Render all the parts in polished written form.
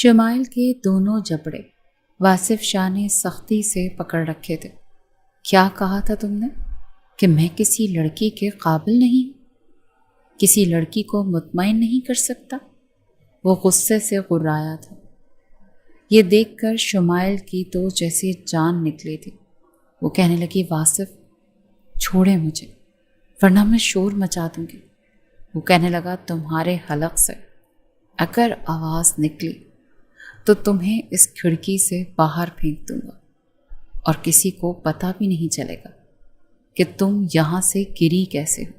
شمائل کے دونوں جبڑے واصف شاہ نے سختی سے پکڑ رکھے تھے۔ کیا کہا تھا تم نے کہ میں کسی لڑکی کے قابل نہیں، کسی لڑکی کو مطمئن نہیں کر سکتا؟ وہ غصے سے غرایا تھا۔ یہ دیکھ کر شمائل کی تو جیسے جان نکلی تھی۔ وہ کہنے لگی، واصف چھوڑے مجھے ورنہ میں شور مچا دوں گی۔ وہ کہنے لگا، تمہارے حلق سے اگر آواز نکلی تو تمہیں اس کھڑکی سے باہر پھینک دوں گا اور کسی کو پتہ بھی نہیں چلے گا کہ تم یہاں سے گری کیسے ہو،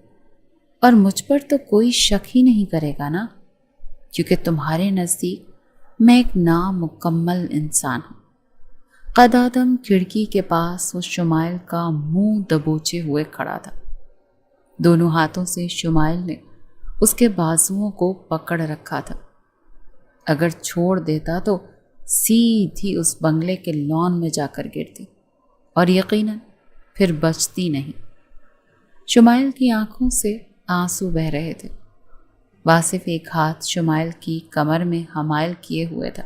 اور مجھ پر تو کوئی شک ہی نہیں کرے گا نا، کیونکہ تمہارے نزدیک میں ایک نامکمل انسان ہوں۔ قد آدم کھڑکی کے پاس وہ شمائل کا منہ دبوچے ہوئے کھڑا تھا۔ دونوں ہاتھوں سے شمائل نے اس کے بازوؤں کو پکڑ رکھا تھا۔ اگر چھوڑ دیتا تو سیدھی اس بنگلے کے لان میں جا کر گرتی اور یقیناً پھر بچتی نہیں۔ شمائل کی آنکھوں سے آنسو بہہ رہے تھے۔ واصف ایک ہاتھ شمائل کی کمر میں حمائل کیے ہوئے تھا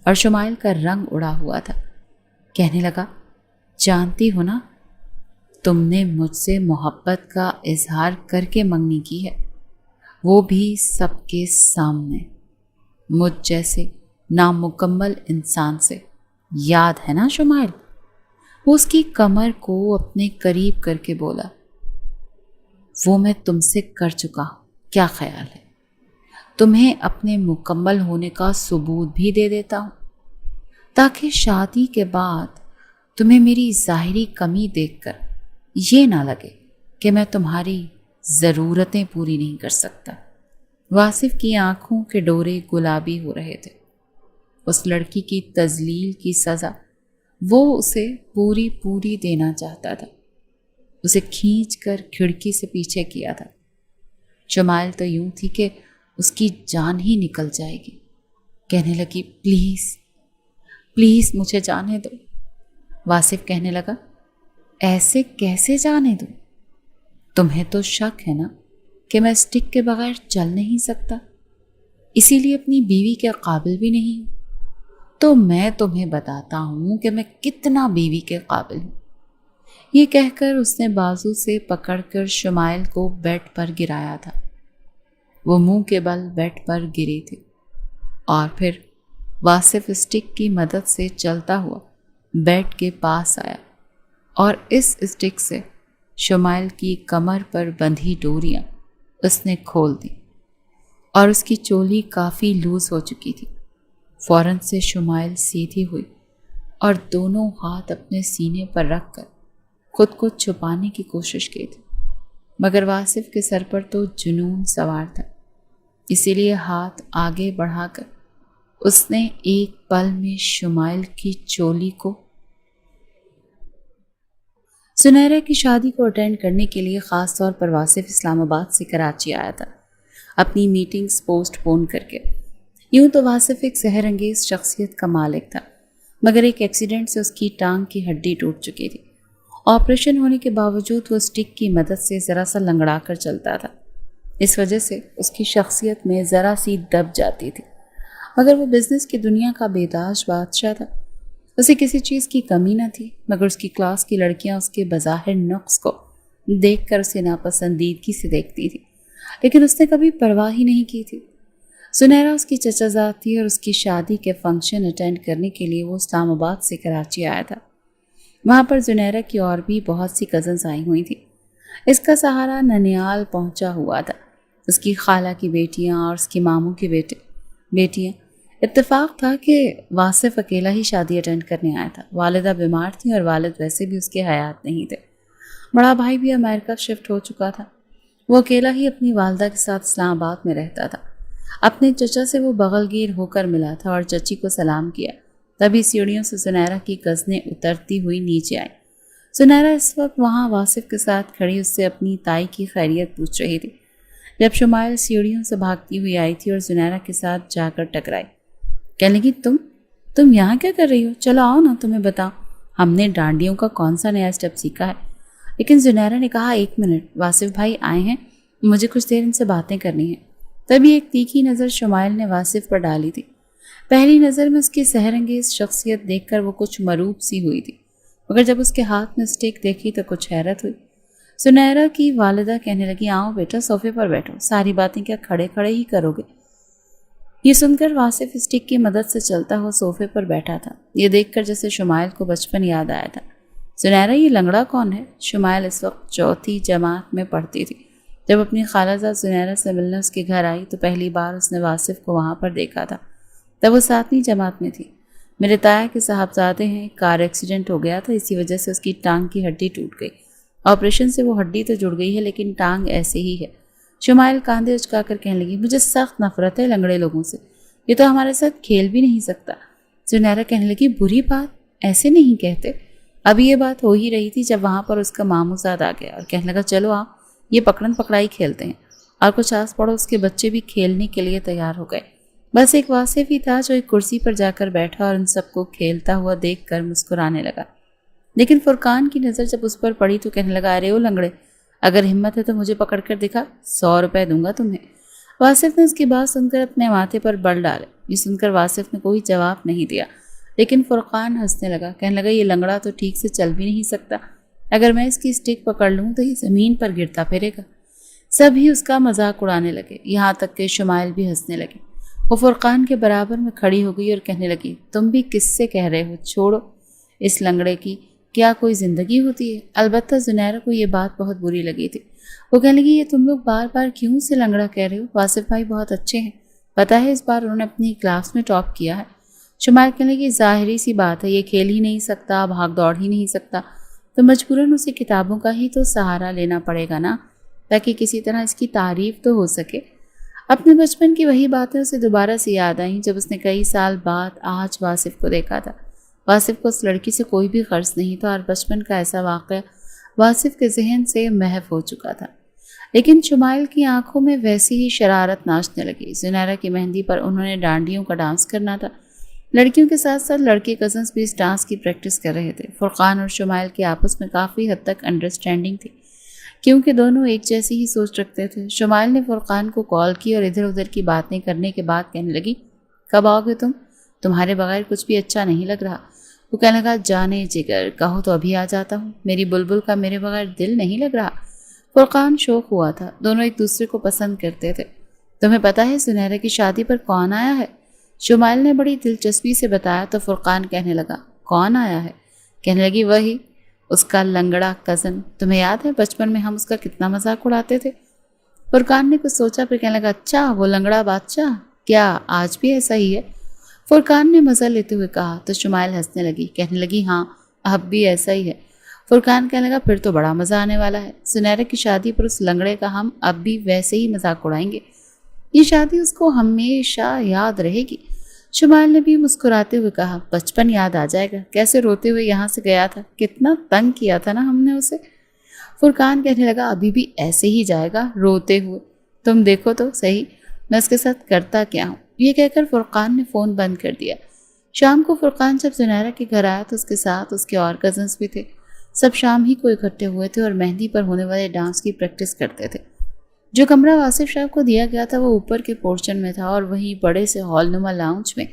اور شمائل کا رنگ اڑا ہوا تھا۔ کہنے لگا، جانتی ہو نا، تم نے مجھ سے محبت کا اظہار کر کے منگنی کی ہے، وہ بھی سب کے سامنے، مجھ جیسے نامکمل انسان سے۔ یاد ہے نا شمائل؟ وہ اس کی کمر کو اپنے قریب کر کے بولا، وہ میں تم سے کر چکا ہوں، کیا خیال ہے؟ تمہیں اپنے مکمل ہونے کا ثبوت بھی دے دیتا ہوں تاکہ شادی کے بعد تمہیں میری ظاہری کمی دیکھ کر یہ نہ لگے کہ میں تمہاری ضرورتیں پوری نہیں کر سکتا۔ واصف کی آنکھوں کے ڈورے گلابی ہو رہے تھے۔ اس لڑکی کی تذلیل کی سزا وہ اسے پوری دینا چاہتا تھا۔ اسے کھینچ کر کھڑکی سے پیچھے کیا تھا۔ شمائل تو یوں تھی کہ اس کی جان ہی نکل جائے گی۔ کہنے لگی، پلیز مجھے جانے دو۔ واصف کہنے لگا، ایسے کیسے جانے دو؟ تمہیں تو شک ہے نا کہ میں اسٹک کے بغیر چل نہیں سکتا، اسی لیے اپنی بیوی کے قابل بھی نہیں ہوں۔ تو میں تمہیں بتاتا ہوں کہ میں کتنا بیوی کے قابل ہوں۔ یہ کہہ کر اس نے بازو سے پکڑ کر شمائل کو بیڈ پر گرایا تھا۔ وہ منہ کے بل بیڈ پر گری تھی اور پھر واصف اسٹک کی مدد سے چلتا ہوا بیڈ کے پاس آیا اور اس اسٹک سے شمائل کی کمر پر بندھی ڈوریاں اس نے کھول دی اور اس کی چولی کافی لوز ہو چکی تھی۔ فوراً سے شمائل سیدھی ہوئی اور دونوں ہاتھ اپنے سینے پر رکھ کر خود کو چھپانے کی کوشش کی تھی، مگر واصف کے سر پر تو جنون سوار تھا، اسی لیے ہاتھ آگے بڑھا کر اس نے ایک پل میں شمائل کی چولی کو۔ سنیرا کی شادی کو اٹینڈ کرنے کے لیے خاص طور پر واصف اسلام آباد سے کراچی آیا تھا، اپنی میٹنگز پوسٹ پون کر کے۔ یوں تو واصف ایک سحر انگیز شخصیت کا مالک تھا، مگر ایک ایکسیڈنٹ سے اس کی ٹانگ کی ہڈی ٹوٹ چکی تھی۔ آپریشن ہونے کے باوجود وہ اسٹک کی مدد سے ذرا سا لنگڑا کر چلتا تھا، اس وجہ سے اس کی شخصیت میں ذرا سی دب جاتی تھی، مگر وہ بزنس کی دنیا کا بےتاج بادشاہ تھا۔ اسے کسی چیز کی کمی نہ تھی، مگر اس کی کلاس کی لڑکیاں اس کے بظاہر نقص کو دیکھ کر اسے ناپسندیدگی سے دیکھتی تھی، لیکن اس نے کبھی پرواہ ہی نہیں کی تھی۔ سنیرا اس کی چچا زاد تھی اور اس کی شادی کے فنکشن اٹینڈ کرنے کے لیے وہ اسلام آباد سے کراچی آیا تھا۔ وہاں پر سنیرا کی اور بھی بہت سی کزنز آئی ہوئی تھیں۔ اس کا سہارا ننیال پہنچا ہوا تھا۔ اس کی خالہ کی بیٹیاں اور اس کی ماموں کی بیٹیاں۔ اتفاق تھا کہ واصف اکیلا ہی شادی اٹینڈ کرنے آیا تھا۔ والدہ بیمار تھی اور والد ویسے بھی اس کے حیات نہیں تھے۔ بڑا بھائی بھی امریکہ شفٹ ہو چکا تھا۔ وہ اکیلا ہی اپنی والدہ کے ساتھ اسلام آباد میں رہتا تھا۔ اپنے چچا سے وہ بغل گیر ہو کر ملا تھا اور چچی کو سلام کیا۔ تبھی سیڑھیوں سے سنیرا کی کزنیں اترتی ہوئی نیچے آئیں۔ سنیرا اس وقت وہاں واصف کے ساتھ کھڑی اس سے اپنی تائی کی خیریت پوچھ رہی تھی، جب شمائل سیڑھیوں سے بھاگتی ہوئی آئی تھی اور سنیرا کے ساتھ جا کر ٹکرائی۔ کہنے لگی، تم یہاں کیا کر رہی ہو؟ چلو آؤ نا، تمہیں بتاؤں ہم نے ڈانڈیوں کا کون سا نیا اسٹیپ سیکھا ہے۔ لیکن سنیرا نے کہا، ایک منٹ، واصف بھائی آئے ہیں، مجھے کچھ دیر ان سے باتیں کرنی ہیں۔ تبھی ایک تیکھی نظر شمائل نے واصف پر ڈالی تھی۔ پہلی نظر میں اس کی سحر انگیز شخصیت دیکھ کر وہ کچھ مروب سی ہوئی تھی، مگر جب اس کے ہاتھ میں اسٹک دیکھی تو کچھ حیرت ہوئی۔ سنیرا کی والدہ کہنے لگی، آؤ بیٹا صوفے پر بیٹھو، ساری باتیں کیا کھڑے کھڑے ہی کرو گے؟ یہ سن کر واصف اسٹک کی مدد سے چلتا ہوا صوفے پر بیٹھا تھا، یہ دیکھ کر جیسے شمائل کو بچپن یاد آیا تھا۔ سنیرا، یہ لنگڑا کون ہے؟ شمائل اس وقت چوتھی جماعت میں پڑھتی تھی۔ جب اپنی خالہ زاد سنیرا سے ملنے اس کے گھر آئی تو پہلی بار اس نے واصف کو وہاں پر دیکھا تھا، تب وہ 7ویں جماعت میں تھی۔ میرے تایا کے صاحبزادے ہیں، کار ایکسیڈنٹ ہو گیا تھا، اسی وجہ سے اس کی ٹانگ کی ہڈی ٹوٹ گئی۔ آپریشن سے وہ ہڈی تو جڑ گئی ہے لیکن ٹانگ ایسے ہی ہے۔ شمائل کاندھے اچکا کر کہنے لگی، مجھے سخت نفرت ہے لنگڑے لوگوں سے، یہ تو ہمارے ساتھ کھیل بھی نہیں سکتا۔ سنیرا کہنے لگی، بری بات ایسے نہیں کہتے۔ ابھی یہ بات ہو ہی رہی تھی جب وہاں پر اس کا ماموں زاد آ گیا اور کہنے لگا، چلو آپ یہ پکڑن پکڑائی کھیلتے ہیں، اور کچھ آس پڑوس کے بچے بھی کھیلنے کے لیے تیار ہو گئے۔ بس ایک واصف ہی تھا جو ایک کرسی پر جا کر بیٹھا اور ان سب کو کھیلتا ہوا دیکھ کر مسکرانے لگا۔ لیکن فرقان کی نظر جب اس پر پڑی تو کہنے لگا، ارے او لنگڑے، اگر ہمت ہے تو مجھے پکڑ کر دکھا، 100 روپے دوں گا تمہیں۔ واصف نے اس کی بات سن کر اپنے ماتھے پر بل ڈالے۔ یہ سن کر واصف نے کوئی جواب نہیں دیا، لیکن فرقان ہنسنے لگا، کہنے لگا، یہ لنگڑا تو ٹھیک سے چل بھی نہیں سکتا، اگر میں اس کی اسٹک پکڑ لوں تو یہ زمین پر گرتا پھرے گا۔ سب ہی اس کا مذاق اڑانے لگے، یہاں تک کہ شمائل بھی ہنسنے لگی۔ وہ فرقان کے برابر میں کھڑی ہو گئی اور کہنے لگی، تم بھی کس سے کہہ رہے ہو؟ چھوڑو اس لنگڑے کی، کیا کوئی زندگی ہوتی ہے؟ البتہ زنیرہ کو یہ بات بہت بری لگی تھی۔ وہ کہنے لگی، یہ تم لوگ بار بار کیوں سے لنگڑا کہہ رہے ہو؟ واصف بھائی بہت اچھے ہیں، پتہ ہے اس بار انہوں نے اپنی کلاس میں ٹاپ کیا ہے۔ شمائل کہنے لگی، ظاہری سی بات ہے، یہ کھیل ہی نہیں سکتا، بھاگ دوڑ ہی نہیں سکتا، تو مجبوراً اسے کتابوں کا ہی تو سہارا لینا پڑے گا نا، تاکہ کسی طرح اس کی تعریف تو ہو سکے۔ اپنے بچپن کی وہی باتیں اسے دوبارہ سے یاد آئیں جب اس نے کئی سال بعد آج واصف کو دیکھا تھا۔ واصف کو اس لڑکی سے کوئی بھی غرض نہیں تھا اور بچپن کا ایسا واقعہ واصف کے ذہن سے محو ہو چکا تھا۔ لیکن شمائل کی آنکھوں میں ویسی ہی شرارت ناچنے لگی۔ زنیرہ کی مہندی پر انہوں نے ڈانڈیوں کا ڈانس کرنا تھا۔ لڑکیوں کے ساتھ ساتھ لڑکے کزنس بھی اس ڈانس کی پریکٹس کر رہے تھے۔ فرقان اور شمائل کے آپس میں کافی حد تک انڈرسٹینڈنگ تھی، کیونکہ دونوں ایک جیسی ہی سوچ رکھتے تھے۔ شمائل نے فرقان کو کال کی اور ادھر ادھر کی باتیں کرنے کے بعد کہنے لگی، کب آؤ گے تم؟ تمہارے بغیر کچھ بھی اچھا نہیں لگ رہا۔ وہ کہنے لگا، جانے جگر، کہو تو ابھی آ جاتا ہوں، میری بلبل کا میرے بغیر دل نہیں لگ رہا۔ فرقان شوق ہوا تھا، دونوں ایک دوسرے کو پسند کرتے تھے۔ تمہیں پتہ ہے زنیرہ کی شادی پر کون آیا ہے؟ شمائل نے بڑی دلچسپی سے بتایا تو فرقان کہنے لگا، کون آیا ہے؟ کہنے لگی، وہی اس کا لنگڑا کزن، تمہیں یاد ہے بچپن میں ہم اس کا کتنا مذاق اڑاتے تھے؟ فرقان نے کچھ سوچا پھر کہنے لگا، اچھا وہ لنگڑا بادشاہ، کیا آج بھی ایسا ہی ہے؟ فرقان نے مزہ لیتے ہوئے کہا تو شمائل ہنسنے لگی، کہنے لگی، ہاں اب بھی ایسا ہی ہے۔ فرقان کہنے لگا، پھر تو بڑا مزہ آنے والا ہے، زنیرہ کی شادی پر اس لنگڑے کا ہم اب بھی ویسے ہی مذاق اڑائیں گے، یہ شادی اس کو ہمیشہ یاد رہے گی۔ شمائل نے بھی مسکراتے ہوئے کہا، بچپن یاد آ جائے گا، کیسے روتے ہوئے یہاں سے گیا تھا، کتنا تنگ کیا تھا نا ہم نے اسے۔ فرقان کہنے لگا، ابھی بھی ایسے ہی جائے گا روتے ہوئے، تم دیکھو تو صحیح میں اس کے ساتھ کرتا کیا ہوں۔ یہ کہہ کر فرقان نے فون بند کر دیا۔ شام کو فرقان جب زنیرہ کے گھر آیا تو اس کے ساتھ اس کے اور کزنس بھی تھے۔ سب شام ہی کو اکٹھے ہوئے تھے اور مہندی پر ہونے والے ڈانس کی پریکٹس کرتے تھے۔ جو کمرہ واصف شاہ کو دیا گیا تھا وہ اوپر کے پورشن میں تھا اور وہیں بڑے سے ہال نما لاؤنج میں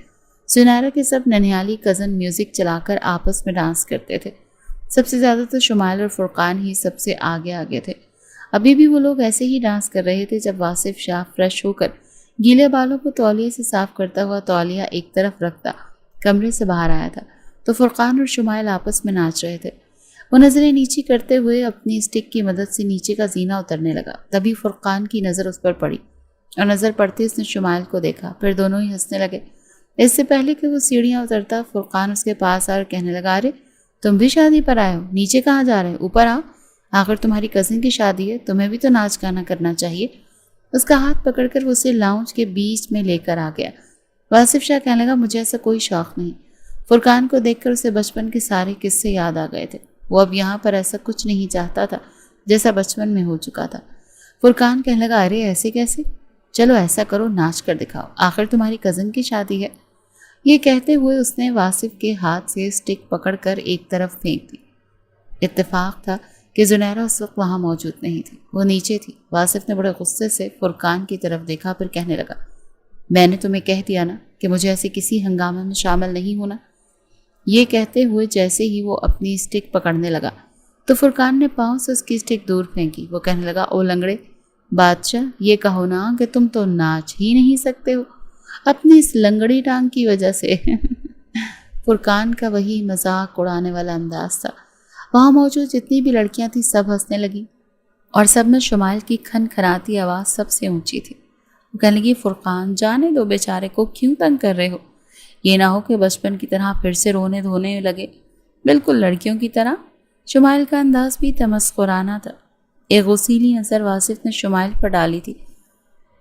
زنیرہ کے سب ننھیالی کزن میوزک چلا کر آپس میں ڈانس کرتے تھے۔ سب سے زیادہ تو شمائل اور فرقان ہی سب سے آگے آگے تھے۔ ابھی بھی وہ لوگ ایسے ہی ڈانس کر رہے تھے جب واصف شاہ فریش ہو کر گیلے بالوں کو تولیے سے صاف کرتا ہوا تولیہ ایک طرف رکھتا کمرے سے باہر آیا تھا تو فرقان اور شمائل آپس میں ناچ رہے تھے۔ وہ نظریں نیچی کرتے ہوئے اپنی اسٹک کی مدد سے نیچے کا زینہ اترنے لگا۔ تبھی فرقان کی نظر اس پر پڑی اور نظر پڑتے اس نے شمائل کو دیکھا، پھر دونوں ہی ہنسنے لگے۔ اس سے پہلے کہ وہ سیڑھیاں اترتا فرقان اس کے پاس آ اور کہنے لگا، ارے تم بھی شادی پر آئے ہو، نیچے کہاں جا رہے ہو؟ اوپر آؤ، آخر تمہاری کزن کی شادی ہے، تمہیں بھی تو ناچ گانا کرنا چاہیے۔ اس کا ہاتھ پکڑ کر وہ اسے لاؤنج کے بیچ میں لے کر آ گیا۔ واصف شاہ کہنے لگا، مجھے ایسا کوئی شوق نہیں۔ فرقان کو دیکھ کر اسے بچپن کے سارے قصے یاد آ گئے تھے۔ وہ اب یہاں پر ایسا کچھ نہیں چاہتا تھا جیسا بچپن میں ہو چکا تھا۔ فرقان کہنے لگا، ارے ایسے کیسے؟ چلو ایسا کرو، ناچ کر دکھاؤ، آخر تمہاری کزن کی شادی ہے۔ یہ کہتے ہوئے اس نے واصف کے ہاتھ سے اسٹک پکڑ کر ایک طرف پھینک دی۔ اتفاق تھا کہ زنیرہ اس وقت وہاں موجود نہیں تھی، وہ نیچے تھی۔ واصف نے بڑے غصے سے فرقان کی طرف دیکھا پھر کہنے لگا، میں نے تمہیں کہہ دیا نا کہ مجھے ایسے کسی ہنگامے میں شامل نہیں ہونا۔ یہ کہتے ہوئے جیسے ہی وہ اپنی اسٹک پکڑنے لگا تو فرقان نے پاؤں سے اس کی اسٹک دور پھینکی۔ وہ کہنے لگا، او لنگڑے بادشاہ، یہ کہو نا کہ تم تو ناچ ہی نہیں سکتے ہو اپنی اس لنگڑی ٹانگ کی وجہ سے۔ فرقان کا وہی مذاق اڑانے والا انداز تھا۔ وہاں موجود جتنی بھی لڑکیاں تھیں سب ہنسنے لگیں اور سب میں شمائل کی کھن کھناتی آواز سب سے اونچی تھی۔ وہ کہنے لگی، فرقان جانے دو بیچارے کو، کیوں تنگ کر رہے ہو؟ یہ نہ ہو کہ بچپن کی طرح پھر سے رونے دھونے لگے، بالکل لڑکیوں کی طرح۔ شمائل کا انداز بھی تمسخرانہ تھا۔ ایک غصیلی نظر واصف نے شمائل پر ڈالی تھی۔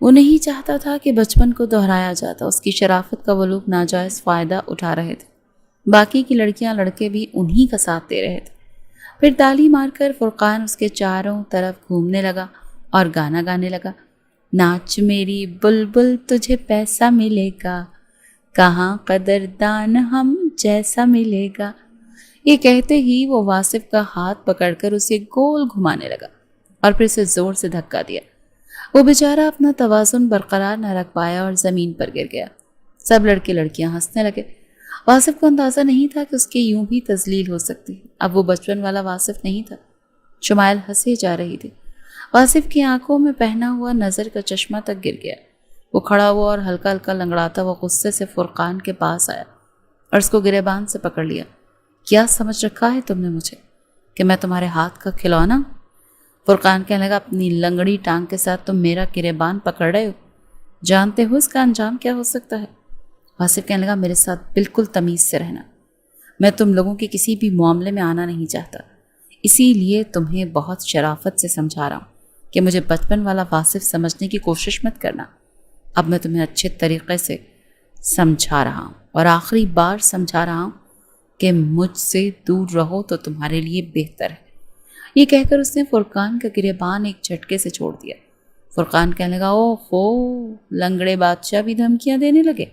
وہ نہیں چاہتا تھا کہ بچپن کو دہرایا جاتا۔ اس کی شرافت کا وہ لوگ ناجائز فائدہ اٹھا رہے تھے۔ باقی کی لڑکیاں لڑکے بھی انہی کا ساتھ دے رہے تھے۔ پھر تالی مار کر فرقان اس کے چاروں طرف گھومنے لگا اور گانا گانے لگا، ناچ میری بلبل تجھے پیسہ ملے گا، کہاں قدردان ہم جیسا ملے گا۔ یہ کہتے ہی وہ واصف کا ہاتھ پکڑ کر اسے گول گھمانے لگا اور پھر اسے زور سے دھکا دیا۔ وہ بیچارہ اپنا توازن برقرار نہ رکھ پایا اور زمین پر گر گیا۔ سب لڑکے لڑکیاں ہنسنے لگے۔ واصف کو اندازہ نہیں تھا کہ اس کے یوں بھی تذلیل ہو سکتی۔ اب وہ بچپن والا واصف نہیں تھا۔ شمائل ہنسے جا رہی تھی۔ واصف کی آنکھوں میں پہنا ہوا نظر کا چشمہ تک گر گیا۔ وہ کھڑا ہوا اور ہلکا ہلکا لنگڑاتا ہوا غصے سے فرقان کے پاس آیا اور اس کو گریبان سے پکڑ لیا۔ کیا سمجھ رکھا ہے تم نے مجھے کہ میں تمہارے ہاتھ کا کھلونا؟ فرقان کہنے لگا، اپنی لنگڑی ٹانگ کے ساتھ تم میرا گریبان پکڑ رہے ہو، جانتے ہو اس کا انجام کیا ہو سکتا ہے؟ واصف کہنے لگا، میرے ساتھ بالکل تمیز سے رہنا، میں تم لوگوں کے کسی بھی معاملے میں آنا نہیں چاہتا، اسی لیے تمہیں بہت شرافت سے سمجھا رہا ہوں کہ مجھے بچپن والا واصف سمجھنے کی کوشش مت کرنا۔ اب میں تمہیں اچھے طریقے سے سمجھا رہا ہوں اور آخری بار سمجھا رہا ہوں کہ مجھ سے دور رہو تو تمہارے لیے بہتر ہے۔ یہ کہہ کر اس نے فرقان کا گریبان ایک جھٹکے سے چھوڑ دیا۔ فرقان کہنے لگا، او ہو، لنگڑے بادشاہ بھی دھمکیاں دینے لگے،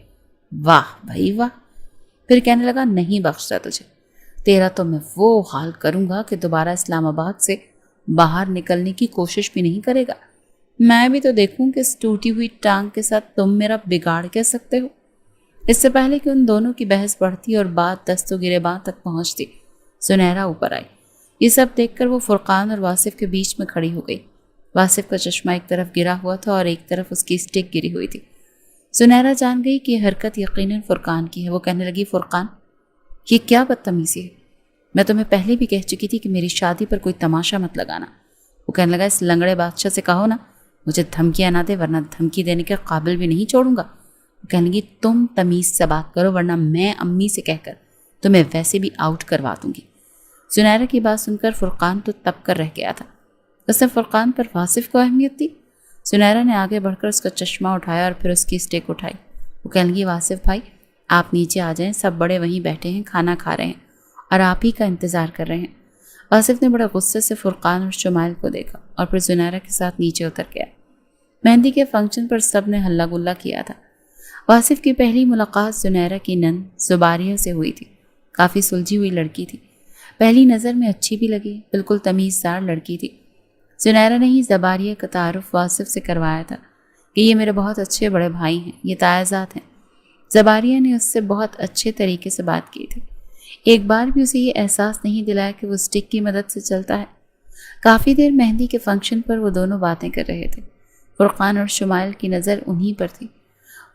واہ بھائی واہ۔ پھر کہنے لگا، نہیں بخشتا تجھے، تیرا تو میں وہ حال کروں گا کہ دوبارہ اسلام آباد سے باہر نکلنے کی کوشش بھی نہیں کرے گا۔ میں بھی تو دیکھوں کہ اس ٹوٹی ہوئی ٹانگ کے ساتھ تم میرا بگاڑ کہہ سکتے ہو۔ اس سے پہلے کہ ان دونوں کی بحث بڑھتی اور بات دست و گریباں تک پہنچتی، سنیرا اوپر آئی۔ یہ سب دیکھ کر وہ فرقان اور واصف کے بیچ میں کھڑی ہو گئی۔ واصف کا چشمہ ایک طرف گرا ہوا تھا اور ایک طرف اس کی اسٹک گری ہوئی تھی۔ سنیرا جان گئی کہ یہ حرکت یقیناً فرقان کی ہے۔ وہ کہنے لگی، فرقان، یہ کیا بدتمیزی ہے؟ میں تمہیں پہلے بھی کہہ چکی تھی کہ میری شادی پر کوئی تماشا مت لگانا۔ وہ کہنے لگا، اس لنگڑے بادشاہ سے کہو نا مجھے دھمکیاں نہ دے، ورنہ دھمکی دینے کے قابل بھی نہیں چھوڑوں گا۔ وہ کہنے لگی، تم تمیز سے بات کرو ورنہ میں امی سے کہہ کر تمہیں ویسے بھی آؤٹ کروا دوں گی۔ سنیرا کی بات سن کر فرقان تو تب کر رہ گیا تھا۔ اس نے فرقان پر واصف کو اہمیت دی۔ سنیرا نے آگے بڑھ کر اس کا چشمہ اٹھایا اور پھر اس کی اسٹیک اٹھائی۔ وہ کہنے لگی، واصف بھائی آپ نیچے آ جائیں، سب بڑے وہیں بیٹھے ہیں، کھانا کھا رہے ہیں اور آپ ہی کا انتظار کر رہے ہیں۔ واصف نے بڑے غصے سے فرقان اور شمائل کو دیکھا اور پھر سنیرا کے ساتھ نیچے اتر گیا۔ مہندی کے فنکشن پر سب نے ہلا گلا کیا تھا۔ واصف کی پہلی ملاقات سنیرا کی نند زباریہ سے ہوئی تھی۔ کافی سلجھی ہوئی لڑکی تھی، پہلی نظر میں اچھی بھی لگی، بالکل تمیزدار لڑکی تھی۔ سنیرا نے ہی زباریہ کا تعارف واصف سے کروایا تھا کہ یہ میرے بہت اچھے بڑے بھائی ہیں، یہ تائزات ہیں۔ زباریہ نے اس سے بہت اچھے طریقے سے بات کی تھی۔ ایک بار بھی اسے یہ احساس نہیں دلایا کہ وہ اسٹک کی مدد سے چلتا ہے۔ کافی دیر مہندی کے فنکشن پر وہ دونوں باتیں کر رہے تھے۔ فرقان اور شمائل کی نظر انہی پر تھی۔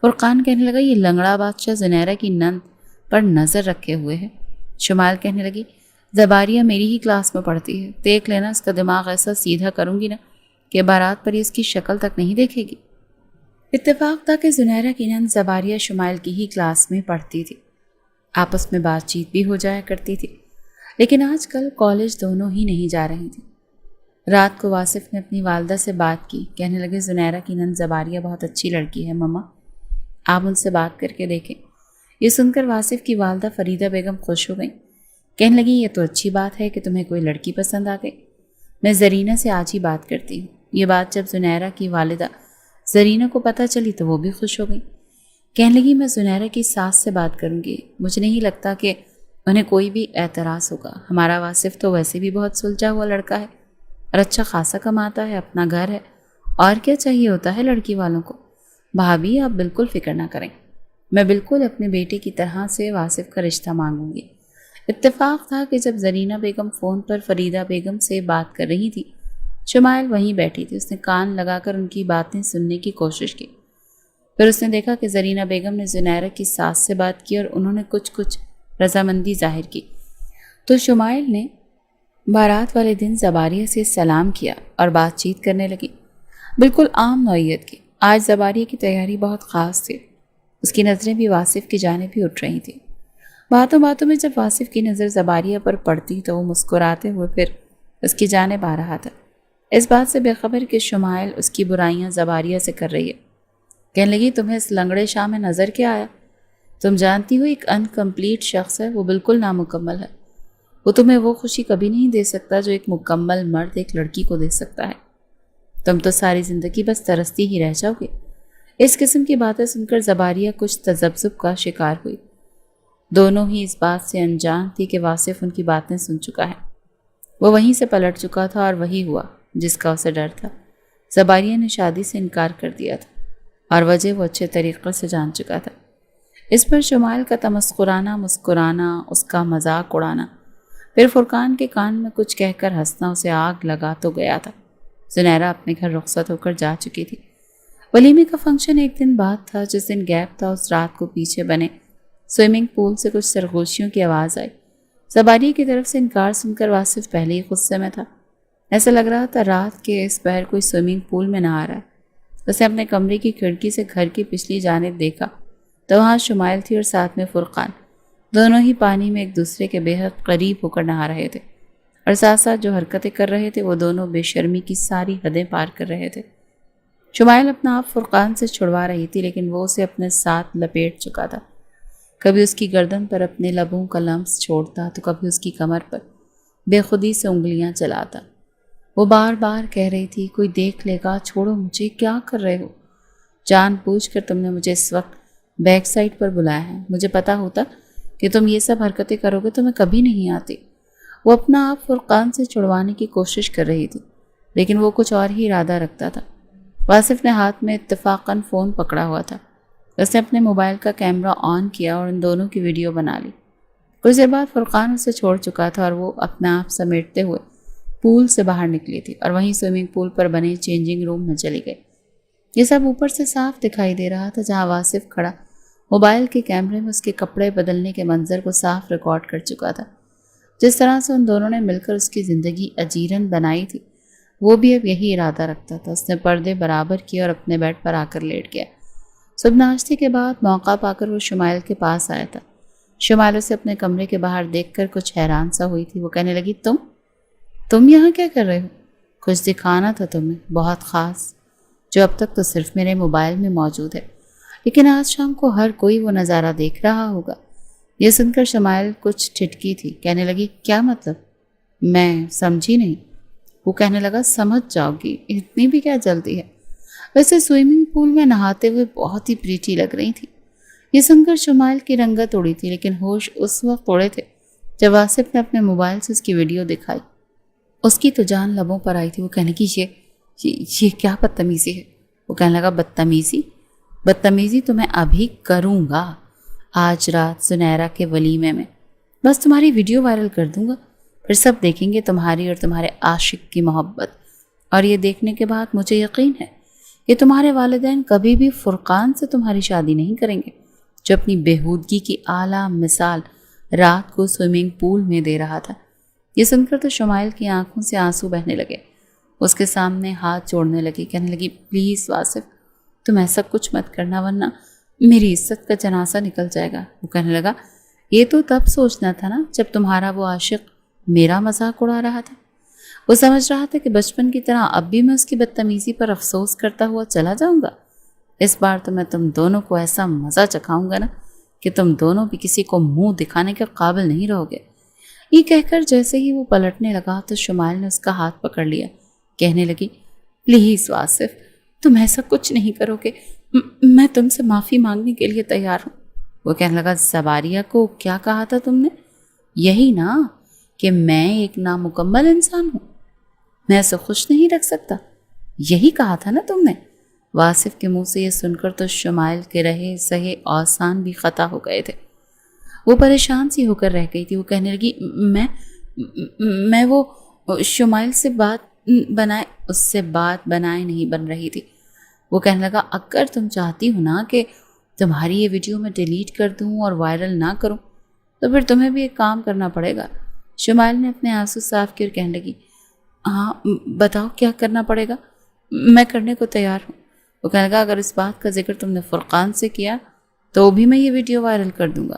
فرقان کہنے لگا، یہ لنگڑا بادشاہ سنیرا کی نند پر نظر رکھے ہوئے ہے۔ شمائل کہنے لگی، زباریہ میری ہی کلاس میں پڑھتی ہے، دیکھ لینا اس کا دماغ ایسا سیدھا کروں گی نا کہ بارات پر اس کی شکل تک نہیں دیکھے گی۔ اتفاق تھا کہ سنیرا کی نند زباریہ شمائل کی ہی کلاس میں پڑھتی تھی، آپس میں بات چیت بھی ہو جایا کرتی تھی، لیکن آج کل کالج دونوں ہی نہیں جا رہی تھیں۔ رات کو واصف نے اپنی والدہ سے بات کی، کہنے لگے، سنیرا کی نند زباریہ بہت اچھی لڑکی ہے مما، آپ ان سے بات کر کے دیکھیں۔ یہ سن کر واصف کی والدہ فریدہ بیگم خوش ہو گئیں، کہنے لگی، یہ تو اچھی بات ہے کہ تمہیں کوئی لڑکی پسند آ گئی، میں زرینہ سے آج ہی بات کرتی ہوں۔ یہ بات جب سنیرا کی والدہ زرینہ کو پتہ چلی تو وہ بھی خوش ہو گئی، کہنے لگی، میں سنیرا کی ساس سے بات کروں گی، مجھے نہیں لگتا کہ انہیں کوئی بھی اعتراض ہوگا، ہمارا واصف تو ویسے بھی بہت سلجھا ہوا لڑکا ہے اور اچھا خاصا کماتا ہے، اپنا گھر ہے، اور کیا چاہیے ہوتا ہے لڑکی والوں کو۔ بھابھی آپ بالکل فکر نہ کریں، میں بالکل اپنے بیٹے کی طرح سے واصف کا رشتہ مانگوں گی۔ اتفاق تھا کہ جب زرینہ بیگم فون پر فریدہ بیگم سے بات کر رہی تھی، شمائل وہیں بیٹھی تھی۔ اس نے کان لگا کر ان کی باتیں سننے کی کوشش کی۔ پھر اس نے دیکھا کہ زرینہ بیگم نے زنیرہ کی ساس سے بات کی اور انہوں نے کچھ رضامندی ظاہر کی، تو شمائل نے بارات والے دن زباریہ سے سلام کیا اور بات چیت کرنے لگی، بالکل عام نوعیت کی۔ آج زباریہ کی تیاری بہت خاص تھی، اس کی نظریں بھی واصف کی جانب ہی اٹھ رہی تھیں۔ باتوں باتوں میں جب واصف کی نظر زباریہ پر پڑتی تو وہ مسکراتے ہوئے پھر اس کی جانب آ رہا تھا، اس بات سے بے خبر کہ شمائل اس کی برائیاں زباریہ سے کر رہی ہے۔ کہنے لگی، تمہیں اس لنگڑے شاہ میں نظر کیا آیا؟ تم جانتی ہو ایک انکمپلیٹ شخص ہے، وہ بالکل نامکمل ہے۔ وہ تمہیں وہ خوشی کبھی نہیں دے سکتا جو ایک مکمل مرد ایک لڑکی کو دے سکتا ہے۔ تم تو ساری زندگی بس ترستی ہی رہ جاؤ گے۔ اس قسم کی باتیں سن کر زباریہ کچھ تذبذب کا شکار ہوئی۔ دونوں ہی اس بات سے انجان تھی کہ واصف ان کی باتیں سن چکا ہے۔ وہ وہیں سے پلٹ چکا تھا اور وہی ہوا جس کا اسے ڈر تھا۔ زباریہ نے شادی سے انکار کر دیا تھا اور وجہ وہ اچھے طریقے سے جان چکا تھا۔ اس پر شمائل کا تمسخرانہ مسکرانا، اس کا مذاق اڑانا، پھر فرقان کے کان میں کچھ کہہ کر ہنسنا اسے آگ لگا تو گیا تھا۔ زنیرہ اپنے گھر رخصت ہو کر جا چکی تھی۔ ولیمے کا فنکشن ایک دن بعد تھا۔ جس دن گیپ تھا اس رات کو پیچھے بنے سوئمنگ پول سے کچھ سرگوشیوں کی آواز آئی۔ زباریہ کی طرف سے انکار سن کر واصف پہلے ہی غصے میں تھا۔ ایسا لگ رہا تھا رات کے اس پہر کوئی سوئمنگ پول میں نہا رہا ہے۔ اسے اپنے کمرے کی کھڑکی سے گھر کی پچھلی جانب دیکھا تو وہاں شمائل تھی اور ساتھ میں فرقان۔ دونوں ہی پانی میں ایک دوسرے کے بے حد قریب ہو کر نہا رہے تھے اور ساتھ ساتھ جو حرکتیں کر رہے تھے وہ دونوں بے شرمی کی ساری حدیں پار کر رہے تھے۔ شمائل اپنا آپ فرقان سے چھڑوا رہی تھی لیکن وہ اسے اپنے ساتھ لپیٹ چکا تھا۔ کبھی اس کی گردن پر اپنے لبوں کا لمس چھوڑتا تو کبھی اس کی کمر پر بے خودی سے انگلیاں چلاتا۔ وہ بار بار کہہ رہی تھی، کوئی دیکھ لے گا، چھوڑو مجھے، کیا کر رہے ہو؟ جان بوجھ کر تم نے مجھے اس وقت بیک سائڈ پر بلایا ہے۔ مجھے پتا ہوتا کہ تم یہ سب حرکتیں کرو گے تو میں کبھی نہیں آتی۔ وہ اپنا آپ فرقان سے چھڑوانے کی کوشش کر رہی تھی لیکن وہ کچھ اور ہی ارادہ رکھتا تھا۔ واصف نے ہاتھ میں اتفاقاً فون پکڑا ہوا تھا۔ اس نے اپنے موبائل کا کیمرہ آن کیا اور ان دونوں کی ویڈیو بنا لی۔ کچھ دیر بعد فرقان اسے چھوڑ چکا تھا اور وہ اپنا آپ سمیٹتے ہوئے پول سے باہر نکلی تھی اور وہیں سوئمنگ پول پر بنے چینجنگ روم میں چلی گئی۔ یہ سب اوپر سے صاف دکھائی دے رہا تھا جہاں واصف کھڑا موبائل کے کیمرے میں اس کے کپڑے بدلنے کے منظر کو صاف ریکارڈ کر چکا تھا۔ جس طرح سے ان دونوں نے مل کر اس کی زندگی اجیرن بنائی تھی وہ بھی اب یہی ارادہ رکھتا تھا۔ اس نے پردے برابر کیے اور اپنے بیڈ پر آ کر لیٹ گیا۔ صبح ناشتے کے بعد موقع پا کر وہ شمائل کے پاس آیا تھا۔ شمائل اسے اپنے کمرے کے باہر دیکھ کر کچھ حیران سا ہوئی تھی۔ وہ کہنے لگی، تم یہاں کیا کر رہے ہو؟ کچھ دکھانا تھا تمہیں، بہت خاص، جو اب تک تو صرف میرے موبائل میں موجود ہے، لیکن آج شام کو ہر کوئی وہ نظارہ دیکھ رہا ہوگا۔ یہ سن کر شمائل کچھ ٹھٹکی تھی۔ کہنے لگی، کیا مطلب؟ میں سمجھی نہیں۔ وہ کہنے لگا، سمجھ جاؤ گی، اتنی بھی کیا جلدی ہے؟ ویسے سوئمنگ پول میں نہاتے ہوئے بہت ہی پریٹی لگ رہی تھی۔ یہ سن کر شمائل کی رنگت اڑی تھی لیکن ہوش اس وقت اڑے تھے جب واصف نے اپنے موبائل سے اس کی ویڈیو دکھائی۔ اس کی تو جان لبوں پر آئی تھی۔ وہ کہنے کی، یہ کیا بدتمیزی ہے؟ وہ کہنے لگا، بدتمیزی تو میں ابھی کروں گا، آج رات زنیرہ کے ولیمے میں بس تمہاری ویڈیو وائرل کر دوں گا، پھر سب دیکھیں گے تمہاری اور تمہارے عاشق کی محبت۔ اور یہ دیکھنے کے بعد مجھے یقین ہے کہ تمہارے والدین کبھی بھی فرقان سے تمہاری شادی نہیں کریں گے، جو اپنی بےہودگی کی اعلیٰ مثال رات کو سوئمنگ پول میں دے رہا تھا۔ یہ سن کر تو شمائل کی آنکھوں سے آنسو بہنے لگے۔ اس کے سامنے ہاتھ جوڑنے لگی، کہنے لگی، پلیز واصف، تم ایسا کچھ مت کرنا ورنہ میری عزت کا جنازہ نکل جائے گا۔ وہ کہنے لگا، یہ تو تب سوچنا تھا نا جب تمہارا وہ عاشق میرا مذاق اڑا رہا تھا۔ وہ سمجھ رہا تھا کہ بچپن کی طرح اب بھی میں اس کی بدتمیزی پر افسوس کرتا ہوا چلا جاؤں گا۔ اس بار تو میں تم دونوں کو ایسا مزہ چکھاؤں گا نا کہ تم دونوں بھی کسی کو منہ دکھانے کے قابل نہیں رہو گے۔ یہ کہہ کر جیسے ہی وہ پلٹنے لگا تو شمائل نے اس کا ہاتھ پکڑ لیا۔ کہنے لگی، پلیز واصف، تم ایسا کچھ نہیں کرو گے، میں تم سے معافی مانگنے کے لیے تیار ہوں۔ وہ کہنے لگا، زباریہ کو کیا کہا تھا تم نے؟ یہی نا کہ میں ایک نامکمل انسان ہوں، میں اسے خوش نہیں رکھ سکتا، یہی کہا تھا نا تم نے؟ واصف کے منہ سے یہ سن کر تو شمائل کے رہے سہے اوسان بھی خطا ہو گئے تھے۔ وہ پریشان سی ہو کر رہ گئی تھی۔ وہ کہنے لگی میں وہ شمائل سے اس سے بات بنائے نہیں بن رہی تھی۔ وہ کہنے لگا اگر تم چاہتی ہو نا کہ تمہاری یہ ویڈیو میں ڈیلیٹ کر دوں اور وائرل نہ کروں تو پھر تمہیں بھی ایک کام کرنا پڑے گا۔ شمائل نے اپنے آنسو صاف کیے اور کہنے لگی ہاں بتاؤ کیا کرنا پڑے گا، میں کرنے کو تیار ہوں۔ وہ کہنے لگا اگر اس بات کا ذکر تم نے فرقان سے کیا تو بھی میں یہ ویڈیو وائرل کر دوں گا۔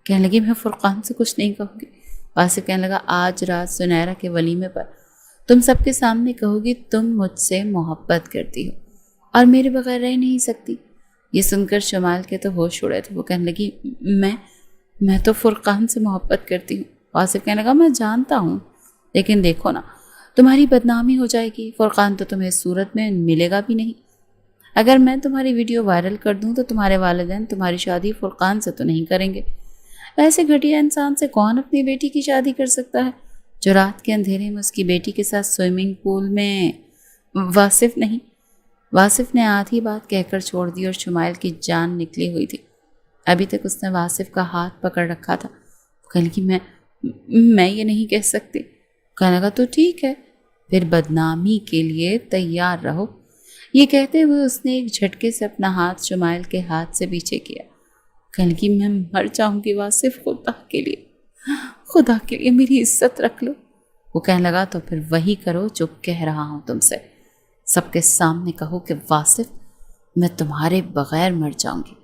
کہنے لگی میں فرقان سے کچھ نہیں کہوں گی۔ واصف کہنے لگا آج رات سنیرا کے ولیمے پر تم سب کے سامنے کہو گی تم مجھ سے محبت کرتی ہو اور میرے بغیر رہ نہیں سکتی۔ یہ سن کر شمائل کے تو ہوش اڑے تھے۔ وہ کہنے لگی میں تو فرقان سے محبت کرتی ہوں۔ واصف کہنے لگا میں جانتا ہوں لیکن دیکھو نا تمہاری بدنامی ہو جائے گی، فرقان تو تمہیں اس صورت میں ملے گا بھی نہیں۔ اگر میں تمہاری ویڈیو وائرل کر دوں تو تمہارے والدین تمہاری شادی فرقان سے تو نہیں کریں گے۔ ایسے گھٹیا انسان سے کون اپنی بیٹی کی شادی کر سکتا ہے جو رات کے اندھیرے میں اس کی بیٹی کے ساتھ سوئمنگ پول میں؟ واصف نے آدھی بات کہہ کر چھوڑ دی اور شمائل کی جان نکلی ہوئی تھی۔ ابھی تک اس نے واصف کا ہاتھ پکڑ رکھا تھا۔ کہنے لگی میں یہ نہیں کہہ سکتی۔ کہنے لگا تو ٹھیک ہے پھر بدنامی کے لیے تیار رہو۔ یہ کہتے ہوئے اس نے ایک جھٹکے سے اپنا ہاتھ شمائل کے ہاتھ سے پیچھے کیا۔ کہنے لگی میں مر جاؤں گی واصف، خدا کے لیے میری عزت رکھ لو۔ وہ کہنے لگا تو پھر وہی کرو جو کہہ رہا ہوں تم سے، سب کے سامنے کہو کہ واصف میں تمہارے بغیر مر جاؤں گی،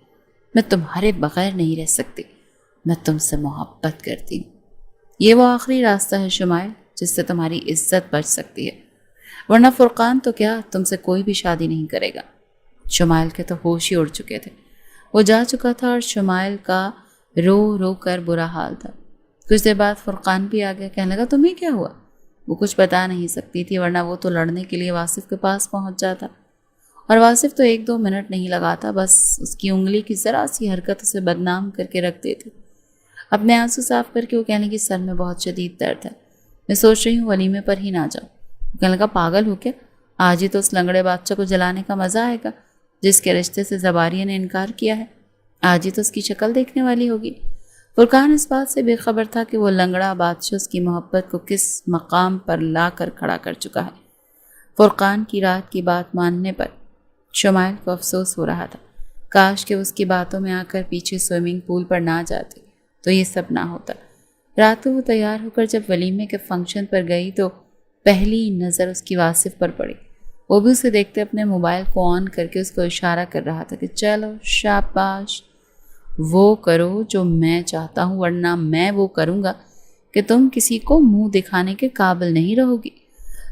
میں تمہارے بغیر نہیں رہ سکتی، میں تم سے محبت کرتی ہوں۔ یہ وہ آخری راستہ ہے شمائل جس سے تمہاری عزت بچ سکتی ہے، ورنہ فرقان تو کیا تم سے کوئی بھی شادی نہیں کرے گا۔ شمائل کے تو ہوش ہی اڑ چکے تھے۔ وہ جا چکا تھا اور شمائل کا رو رو کر برا حال تھا۔ کچھ دیر بعد فرقان بھی آ گیا۔ کہنے لگا تمہیں کیا ہوا؟ وہ کچھ بتا نہیں سکتی تھی ورنہ وہ تو لڑنے کے لیے واصف کے پاس پہنچ جاتا، اور واصف تو 1-2 منٹ نہیں لگاتا، بس اس کی انگلی کی ذرا سی حرکت اسے بدنام کر کے رکھ دیتی۔ اپنے آنسو صاف کر کے وہ کہنے لگی سر میں بہت شدید درد ہے، میں سوچ رہی ہوں ولیمے پر ہی نہ جاؤں۔ وہ کہنے لگا پاگل ہو کیا؟ آج ہی تو اس لنگڑے بادشاہ کو جلانے کا مزہ آئے گا جس کے رشتے سے زباریہ نے انکار کیا ہے، آج ہی تو اس کی شکل دیکھنے والی ہوگی۔ فرقان اس بات سے بے خبر تھا کہ وہ لنگڑا بادشاہ اس کی محبت کو کس مقام پر لا کر کھڑا کر چکا ہے۔ فرقان کی رات کی بات ماننے پر شمائل کو افسوس ہو رہا تھا۔ کاش کہ اس کی باتوں میں آ کر پیچھے سوئمنگ پول پر نہ جاتی تو یہ سب نہ ہوتا۔ رات کو وہ تیار ہو کر جب ولیمے کے فنکشن پر گئی تو پہلی نظر اس کی واصف پر پڑی۔ وہ بھی اسے دیکھتے اپنے موبائل کو آن کر کے اس کو اشارہ کر رہا تھا کہ چلو شاباش، وہ کرو جو میں چاہتا ہوں ورنہ میں وہ کروں گا کہ تم کسی کو منہ دکھانے کے قابل نہیں رہو گی۔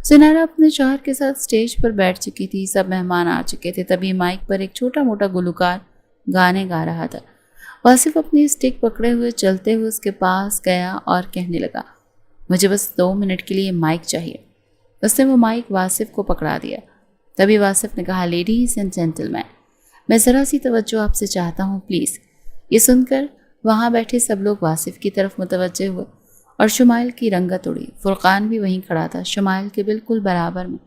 سنیرا اپنے شوہر کے ساتھ سٹیج پر بیٹھ چکی تھی، سب مہمان آ چکے تھے۔ تبھی مائک پر ایک چھوٹا موٹا گلوکار گانے گا رہا تھا۔ واصف اپنی اسٹک پکڑے ہوئے چلتے ہوئے اس کے پاس گیا اور کہنے لگا مجھے بس 2 منٹ کے لیے مائک چاہیے۔ اس نے وہ مائک واصف کو پکڑا دیا۔ تبھی واصف نے کہا لیڈیز اینڈ جینٹلمین، میں ذرا سی توجہ آپ سے چاہتا ہوں پلیز۔ یہ سن کر وہاں بیٹھے سب لوگ واصف کی طرف متوجہ ہوئے اور شمائل کی رنگت اڑی۔ فرقان بھی وہیں کھڑا تھا شمائل کے بالکل برابر میں۔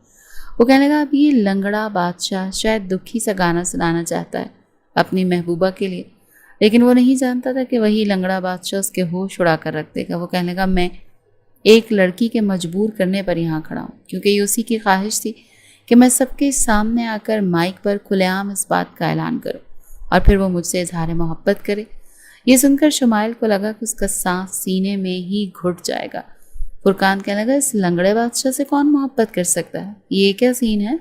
وہ کہنے لگا اب یہ لنگڑا بادشاہ شاید دکھی سا گانا سنانا چاہتا ہے اپنی محبوبہ کے لیے، لیکن وہ نہیں جانتا تھا کہ وہی لنگڑا بادشاہ اس کے ہوش اڑا کر رکھ دے گا۔ وہ کہنے لگا میں ایک لڑکی کے مجبور کرنے پر یہاں کھڑا ہوں کیونکہ یہ اسی کی خواہش تھی کہ میں سب کے سامنے آ کر مائک پر کھلے عام اس بات کا اعلان کروں اور پھر وہ مجھ سے اظہار محبت کرے۔ یہ سن کر شمائل کو لگا کہ اس کا سانس سینے میں ہی گھٹ جائے گا۔ فرقان کہنے لگا اس لنگڑے بادشاہ سے کون محبت کر سکتا ہے، یہ کیا سین ہے؟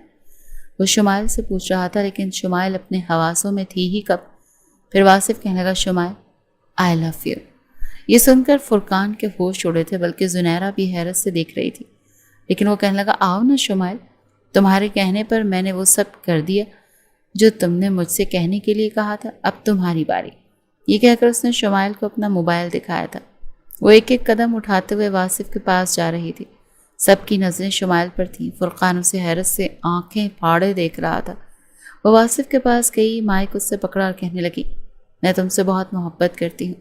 وہ شمائل سے پوچھ رہا تھا لیکن شمائل اپنے حواسوں میں تھی ہی کب۔ پھر واصف کہنے لگا شمائل آئی لو یو۔ یہ سن کر فرقان کے ہوش اڑے تھے بلکہ زنیرا بھی حیرت سے دیکھ رہی تھی، لیکن وہ کہنے لگا آؤ نا شمائل، تمہارے کہنے پر میں نے وہ سب کر دیا جو تم نے مجھ سے کہنے کے لیے کہا تھا، اب تمہاری باری۔ یہ کہہ کر اس نے شمائل کو اپنا موبائل دکھایا تھا۔ وہ ایک ایک قدم اٹھاتے ہوئے واصف کے پاس جا رہی تھی۔ سب کی نظریں شمائل پر تھیں۔ فرقان اسے حیرت سے آنکھیں پھاڑے دیکھ رہا تھا۔ وہ واصف کے پاس گئی، مائک اس سے پکڑا اور کہنے لگی میں تم سے بہت محبت کرتی ہوں،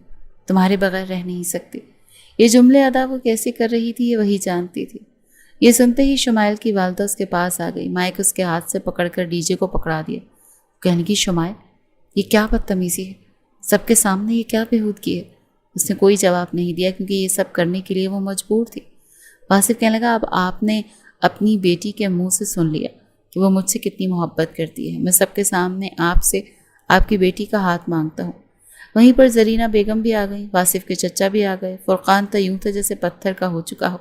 تمہارے بغیر رہ نہیں سکتی۔ یہ جملے ادا وہ کیسے کر رہی تھی یہ وہی جانتی تھی۔ یہ سنتے ہی شمائل کی والدہ اس کے پاس آ گئی۔ مائک اس کے ہاتھ سے پکڑ کر ڈی جے کو پکڑا دیا۔ کہنے لگی شمائل یہ کیا بدتمیزی ہے، سب کے سامنے یہ کیا بےہودگی ہے؟ اس نے کوئی جواب نہیں دیا کیونکہ یہ سب کرنے کے لیے وہ مجبور تھی۔ واصف کہنے لگا اب آپ نے اپنی بیٹی کے منہ سے سن لیا کہ وہ مجھ سے کتنی محبت کرتی ہے۔ میں سب کے سامنے آپ سے آپ کی بیٹی کا ہاتھ مانگتا ہوں۔ وہیں پر زرینہ بیگم بھی آ گئی، واصف کے چچا بھی آ گئے۔ فرقان تو یوں تھا جیسے پتھر کا ہو چکا ہو۔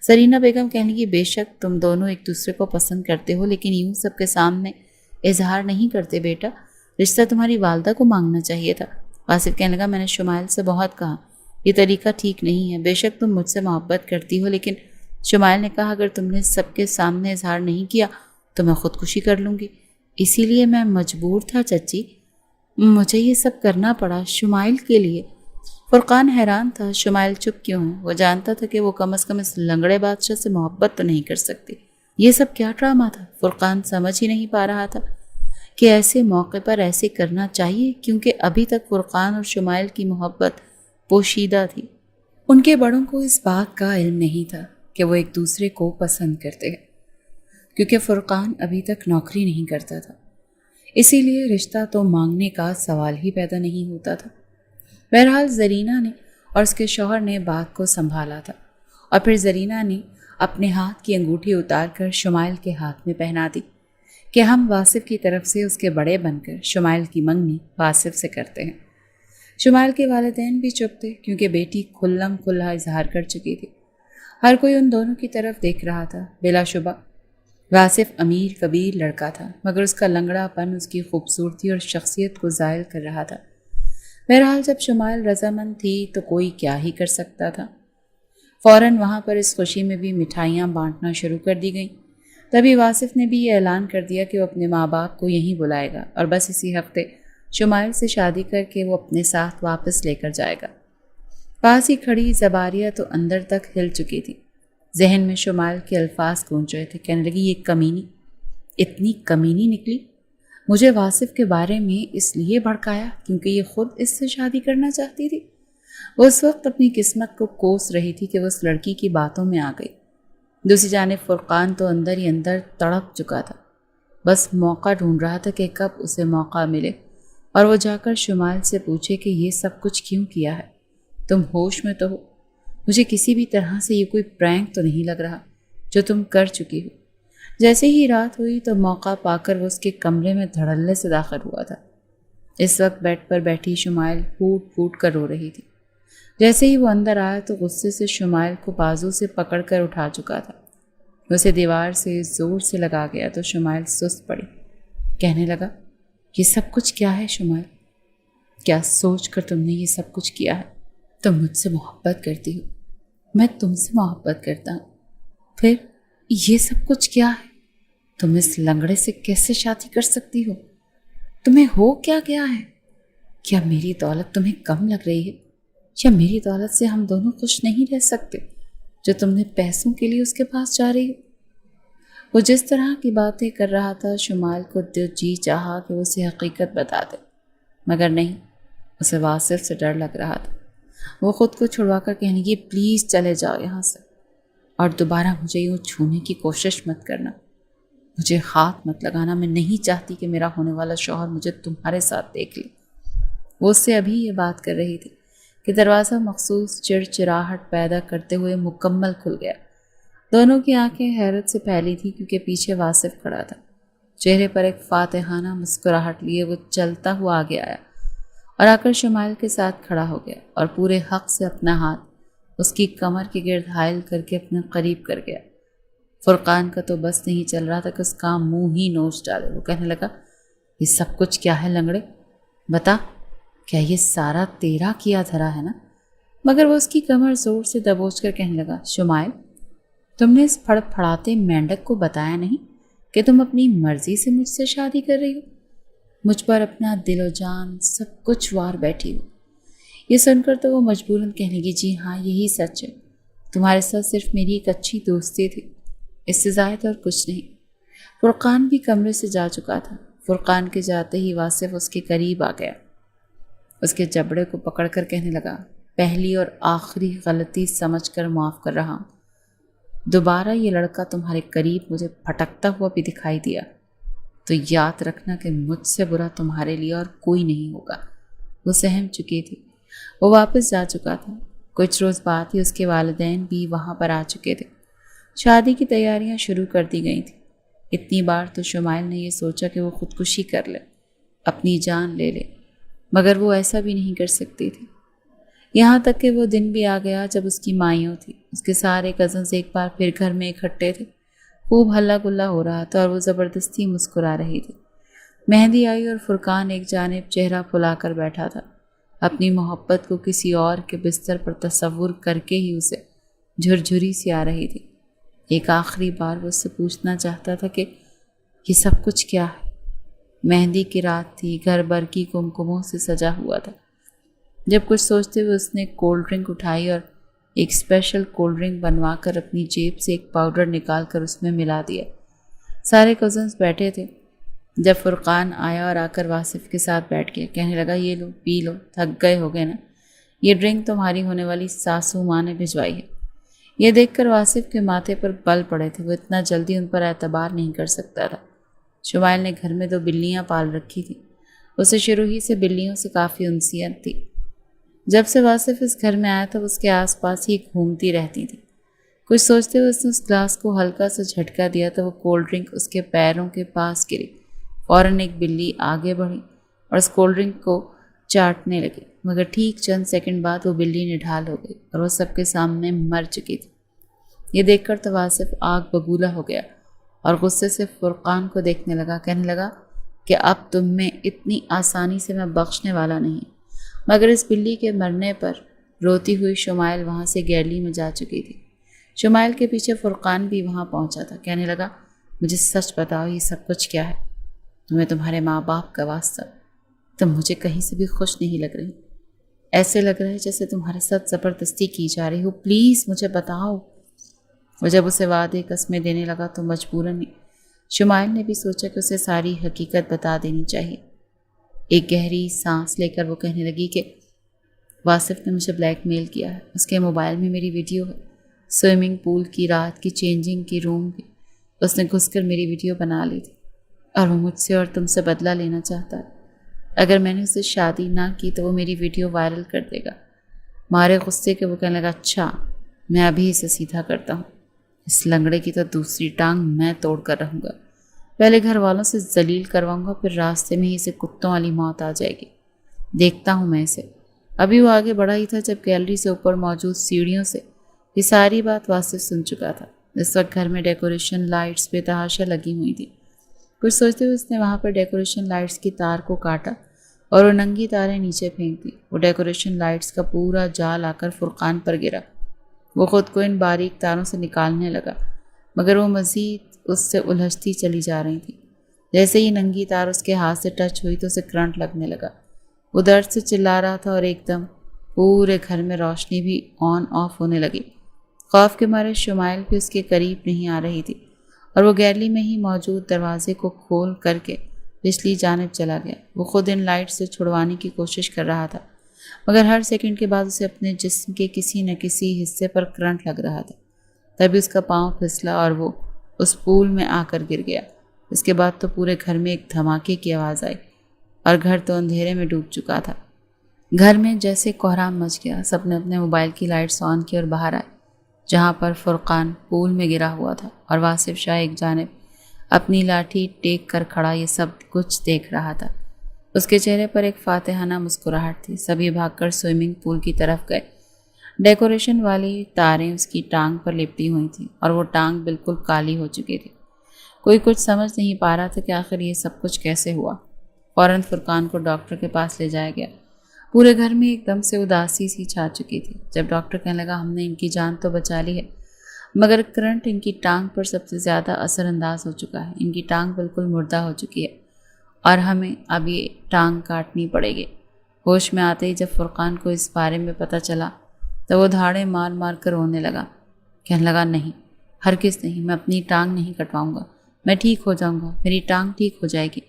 زرینہ بیگم کہنے لگی بے شک تم دونوں ایک دوسرے کو پسند کرتے ہو، لیکن یوں سب کے سامنے اظہار نہیں کرتے بیٹا، رشتہ تمہاری والدہ کو مانگنا چاہیے تھا۔ واصف کہنے لگا میں نے شمائل سے بہت کہا یہ طریقہ ٹھیک نہیں ہے، بے شک تم مجھ سے محبت کرتی ہو، لیکن شمائل نے کہا اگر تم نے سب کے سامنے اظہار نہیں کیا تو میں خودکشی کر لوں گی، اسی لیے میں مجبور تھا چچی، مجھے یہ سب کرنا پڑا شمائل کے لیے۔ فرقان حیران تھا شمائل چپ کیوں ہے، وہ جانتا تھا کہ وہ کم از کم اس لنگڑے بادشاہ سے محبت تو نہیں کر سکتی۔ یہ سب کیا ڈرامہ تھا؟ فرقان سمجھ ہی نہیں پا رہا تھا کہ ایسے موقع پر ایسے کرنا چاہیے، کیونکہ ابھی تک فرقان اور شمائل کی محبت پوشیدہ تھی۔ ان کے بڑوں کو اس بات کا علم نہیں تھا کہ وہ ایک دوسرے کو پسند کرتے ہیں، کیونکہ فرقان ابھی تک نوکری نہیں کرتا تھا، اسی لیے رشتہ تو مانگنے کا سوال ہی پیدا نہیں ہوتا تھا۔ بہرحال زرینہ نے اور اس کے شوہر نے بات کو سنبھالا تھا، اور پھر زرینہ نے اپنے ہاتھ کی انگوٹھی اتار کر شمائل کے ہاتھ میں پہنا دی کہ ہم واصف کی طرف سے اس کے بڑے بن کر شمائل کی منگنی واصف سے کرتے ہیں۔ شمائل کے والدین بھی چپ تھے کیونکہ بیٹی کھلم کھلا اظہار کر چکی تھی۔ ہر کوئی ان دونوں کی طرف دیکھ رہا تھا۔ بلا شبہ واصف امیر کبیر لڑکا تھا، مگر اس کا لنگڑا پن اس کی خوبصورتی اور شخصیت کو زائل کر رہا تھا۔ بہرحال جب شمائل رضامند تھی تو کوئی کیا ہی کر سکتا تھا۔ فوراً وہاں پر اس خوشی میں بھی مٹھائیاں بانٹنا شروع کر دی گئیں۔ تبھی واصف نے بھی یہ اعلان کر دیا کہ وہ اپنے ماں باپ کو یہیں بلائے گا اور بس اسی ہفتے شمائل سے شادی کر کے وہ اپنے ساتھ واپس لے کر جائے گا۔ پاس ہی کھڑی زباریہ تو اندر تک ہل چکی تھی۔ ذہن میں شمائل کے الفاظ گونج رہے تھے۔ کہنے لگی یہ کمینی، اتنی کمینی نکلی، مجھے واصف کے بارے میں اس لیے بھڑکایا کیونکہ یہ خود اس سے شادی کرنا چاہتی تھی۔ وہ اس وقت اپنی قسمت کو کوس رہی تھی کہ وہ اس لڑکی کی باتوں میں آ گئی۔ دوسری جانب فرقان تو اندر ہی اندر تڑپ چکا تھا، بس موقع ڈھونڈ رہا تھا کہ کب اسے موقع ملے اور وہ جا کر شمائل سے پوچھے کہ یہ سب کچھ کیوں کیا ہے؟ تم ہوش میں تو ہو؟ مجھے کسی بھی طرح سے یہ کوئی پرینک تو نہیں لگ رہا جو تم کر چکی ہو۔ جیسے ہی رات ہوئی تو موقع پا کر وہ اس کے کمرے میں دھڑلے سے داخل ہوا تھا۔ اس وقت بیڈ پر بیٹھی شمائل پھوٹ پھوٹ کر رو رہی تھی۔ جیسے ہی وہ اندر آیا تو غصے سے شمائل کو بازو سے پکڑ کر اٹھا چکا تھا۔ اسے دیوار سے زور سے لگا گیا تو شمائل سست پڑی۔ کہنے لگا یہ سب کچھ کیا ہے شمائل؟ کیا سوچ کر تم نے یہ سب کچھ کیا ہے؟ تم مجھ سے محبت کرتی ہو، میں تم سے محبت کرتا ہوں، پھر یہ سب کچھ کیا ہے؟ تم اس لنگڑے سے کیسے شادی کر سکتی ہو؟ تمہیں ہو کیا گیا ہے؟ کیا میری دولت تمہیں کم لگ رہی ہے؟ یا میری دولت سے ہم دونوں خوش نہیں رہ سکتے جو تم نے پیسوں کے لیے اس کے پاس جا رہی ہو؟ وہ جس طرح کی باتیں کر رہا تھا شمائل کو جی چاہا کہ وہ اسے حقیقت بتا دے، مگر نہیں، اسے واصف سے ڈر لگ رہا تھا۔ وہ خود کو چھڑوا کر کہنے لگی پلیز چلے جاؤ یہاں سے اور دوبارہ مجھے یوں چھونے کی کوشش مت کرنا، مجھے ہاتھ مت لگانا، میں نہیں چاہتی کہ میرا ہونے والا شوہر مجھے تمہارے ساتھ دیکھ لے۔ وہ اس سے ابھی یہ بات کر رہی تھی کہ دروازہ مخصوص چڑچڑاہٹ پیدا کرتے ہوئے مکمل کھل گیا۔ دونوں کی آنکھیں حیرت سے پھیلی تھی کیونکہ پیچھے واصف کھڑا تھا۔ چہرے پر ایک فاتحانہ مسکراہٹ لیے وہ چلتا ہوا آگے آیا اور آ کر شمائل کے ساتھ کھڑا ہو گیا اور پورے حق سے اپنا ہاتھ اس کی کمر کے گرد حائل کر کے اپنے قریب کر گیا۔ فرقان کا تو بس نہیں چل رہا تھا کہ اس کا منہ ہی نوچ ڈالے۔ وہ کہنے لگا یہ سب کچھ کیا ہے لنگڑے؟ بتا، کیا یہ سارا تیرا کیا دھرا ہے نا؟ مگر وہ اس کی کمر زور سے دبوچ کر کہنے لگا شمائل، تم نے اس پھڑ پھڑاتے مینڈک کو بتایا نہیں کہ تم اپنی مرضی سے مجھ سے شادی کر رہی ہو؟ مجھ پر اپنا دل و جان سب کچھ وار بیٹھی ہو۔ یہ سن کر تو وہ مجبوراً کہنے لگی جی ہاں یہی سچ ہے، تمہارے ساتھ صرف میری ایک اچھی دوستی تھی، اس سے زائد اور کچھ نہیں۔ فرقان بھی کمرے سے جا چکا تھا۔ فرقان کے جاتے ہی واصف اس کے قریب آ گیا، اس کے جبڑے کو پکڑ کر کہنے لگا پہلی اور آخری غلطی سمجھ کر معاف کر رہا ہوں، دوبارہ یہ لڑکا تمہارے قریب مجھے پھٹکتا ہوا بھی دکھائی دیا تو یاد رکھنا کہ مجھ سے برا تمہارے لیے اور کوئی نہیں ہوگا۔ وہ سہم چکی تھی، وہ واپس جا چکا تھا۔ کچھ روز بعد ہی اس کے والدین بھی وہاں پر آ چکے تھے۔ شادی کی تیاریاں شروع کر دی گئی تھیں۔ اتنی بار تو شمائل نے یہ سوچا کہ وہ خودکشی کر لے، اپنی جان لے لے، مگر وہ ایسا بھی نہیں کر سکتی تھی۔ یہاں تک کہ وہ دن بھی آ گیا جب اس کی مائیوں تھی، اس کے سارے کزنز ایک بار پھر گھر میں اکٹھے تھے۔ خوب ہلا گلا ہو رہا تھا اور وہ زبردستی مسکرا رہی تھی۔ مہندی آئی اور فرقان ایک جانب چہرہ پھلا کر بیٹھا تھا، اپنی محبت کو کسی اور کے بستر پر تصور کر کے ہی اسے جھرجھری سی آ رہی تھی۔ ایک آخری بار وہ اس سے پوچھنا چاہتا تھا کہ یہ سب کچھ کیا ہے۔ مہندی کی رات تھی، گھر بھر کی کمکموں سے سجا ہوا تھا۔ جب کچھ سوچتے ہوئے اس نے کولڈ ڈرنک اٹھائی اور ایک اسپیشل کولڈ ڈرنک بنوا کر اپنی جیب سے ایک پاؤڈر نکال کر اس میں ملا دیا۔ سارے کزنز بیٹھے تھے۔ جب فرقان آیا اور آ کر واصف کے ساتھ بیٹھ گیا، کہنے لگا یہ لو پی لو، تھک گئے ہو گئے نا، یہ ڈرنک تمہاری ہونے والی ساسو ماں نے بھجوائی ہے۔ یہ دیکھ کر واصف کے ماتھے پر بل پڑے تھے، وہ اتنا جلدی ان پر اعتبار نہیں کر سکتا تھا۔ شمائل نے گھر میں 2 بلیاں پال رکھی تھیں، اسے شروع ہی سے بلیوں سے کافی انسیت تھی۔ جب سے واصف اس گھر میں آیا تھا اس کے آس پاس ہی گھومتی رہتی تھی۔ کچھ سوچتے ہوئے اس نے اس گلاس کو ہلکا سا جھٹکا دیا تو وہ کولڈ ڈرنک اس کے پیروں کے پاس گری۔ فوراً ایک بلی آگے بڑھی اور اس کولڈ ڈرنک کو چاٹنے لگی، مگر ٹھیک چند سیکنڈ بعد وہ بلی نڈھال ہو گئی اور وہ سب کے سامنے مر چکی تھی۔ یہ دیکھ کر تو واصف آگ ببولا ہو گیا اور غصے سے فرقان کو دیکھنے لگا، کہنے لگا کہ اب تم میں اتنی آسانی سے میں بخشنے والا نہیں۔ مگر اس بلی کے مرنے پر روتی ہوئی شمائل وہاں سے گیلی میں جا چکی تھی۔ شمائل کے پیچھے فرقان بھی وہاں پہنچا تھا، کہنے لگا مجھے سچ بتاؤ یہ سب کچھ کیا ہے؟ تمہیں تمہارے ماں باپ کا واسطہ، تم مجھے کہیں سے بھی خوش نہیں لگ رہی، ایسے لگ رہا ہے جیسے تمہارے ساتھ زبردستی کی جا رہی ہو، پلیز مجھے بتاؤ۔ وہ جب اسے وعدے قسمیں دینے لگا تو مجبوراً شمائل نے بھی سوچا کہ اسے ساری حقیقت بتا دینی چاہیے۔ ایک گہری سانس لے کر وہ کہنے لگی کہ واصف نے مجھے بلیک میل کیا ہے، اس کے موبائل میں میری ویڈیو ہے، سوئمنگ پول کی رات کی، چینجنگ کی روم کی، اس نے گھس کر میری ویڈیو بنا لی تھی اور وہ مجھ سے اور تم سے بدلہ لینا چاہتا ہے۔ اگر میں نے اسے شادی نہ کی تو وہ میری ویڈیو وائرل کر دے گا۔ مارے غصے کے وہ کہنے لگا اچھا میں ابھی اسے سیدھا کرتا ہوں، اس لنگڑے کی تو دوسری ٹانگ میں توڑ کر رہوں گا، پہلے گھر والوں سے ذلیل کرواؤں گا، پھر راستے میں ہی اسے کتوں والی موت آ جائے گی، دیکھتا ہوں میں اسے۔ ابھی وہ آگے بڑھا ہی تھا جب گیلری سے اوپر موجود سیڑھیوں سے یہ ساری بات واصف سن چکا تھا۔ اس وقت گھر میں ڈیکوریشن لائٹس بے تحاشا لگی ہوئی تھی۔ کچھ سوچتے ہوئے اس نے وہاں پر ڈیکوریشن لائٹس کی تار کو کاٹا اور وہ ننگی تاریں نیچے پھینک دی۔ وہ ڈیکوریشن لائٹس کا پورا جال آ کر فرقان پر گرا۔ وہ خود کو ان باریک تاروں سے نکالنے لگا، مگر وہ مزید اس سے الجھتی چلی جا رہی تھی۔ جیسے ہی ننگی تار اس کے ہاتھ سے ٹچ ہوئی تو اسے کرنٹ لگنے لگا۔ وہ درد سے چلا رہا تھا اور ایک دم پورے گھر میں روشنی بھی آن آف ہونے لگی۔ خوف کے مارے شمائل بھی اس کے قریب نہیں آ رہی تھی اور وہ گیلری میں ہی موجود دروازے کو کھول کر کے پچھلی جانب چلا گیا۔ وہ خود ان لائٹ سے چھڑوانے کی کوشش کر رہا تھا، مگر ہر سیکنڈ کے بعد اسے اپنے جسم کے کسی نہ کسی حصے پر کرنٹ لگ رہا تھا۔ تبھی اس کا پاؤں پھسلا اور وہ اس پول میں آ کر گر گیا۔ اس کے بعد تو پورے گھر میں ایک دھماکے کی آواز آئی اور گھر تو اندھیرے میں ڈوب چکا تھا۔ گھر میں جیسے کوہرام مچ گیا، سب نے اپنے موبائل کی لائٹس آن کی اور باہر آئے، جہاں پر فرقان پول میں گرا ہوا تھا اور واصف شاہ ایک جانب اپنی لاٹھی ٹیک کر کھڑا یہ سب کچھ دیکھ رہا تھا۔ اس کے چہرے پر ایک فاتحانہ مسکراہٹ تھی۔ سبھی بھاگ کر سوئمنگ پول کی طرف گئے۔ ڈیکوریشن والی تاریں اس کی ٹانگ پر لپٹی ہوئی تھیں اور وہ ٹانگ بالکل کالی ہو چکی تھی۔ کوئی کچھ سمجھ نہیں پا رہا تھا کہ آخر یہ سب کچھ کیسے ہوا۔ فوراً فرقان کو ڈاکٹر کے پاس لے جایا گیا۔ پورے گھر میں ایک دم سے اداسی سی چھا چکی تھی۔ جب ڈاکٹر کہنے لگا ہم نے ان کی جان تو بچا لی ہے، مگر کرنٹ ان کی ٹانگ پر سب سے زیادہ اثر انداز ہو چکا ہے، ان کی ٹانگ بالکل مردہ ہو چکی ہے اور ہمیں اب یہ ٹانگ کاٹنی پڑے گی۔ ہوش میں آتے ہی جب فرقان کو اس بارے میں پتہ چلا تو وہ دھاڑے مار مار کر رونے لگا، کہنے لگا نہیں، ہرگز نہیں، میں اپنی ٹانگ نہیں کٹواؤں گا، میں ٹھیک ہو جاؤں گا، میری ٹانگ ٹھیک ہو جائے گی،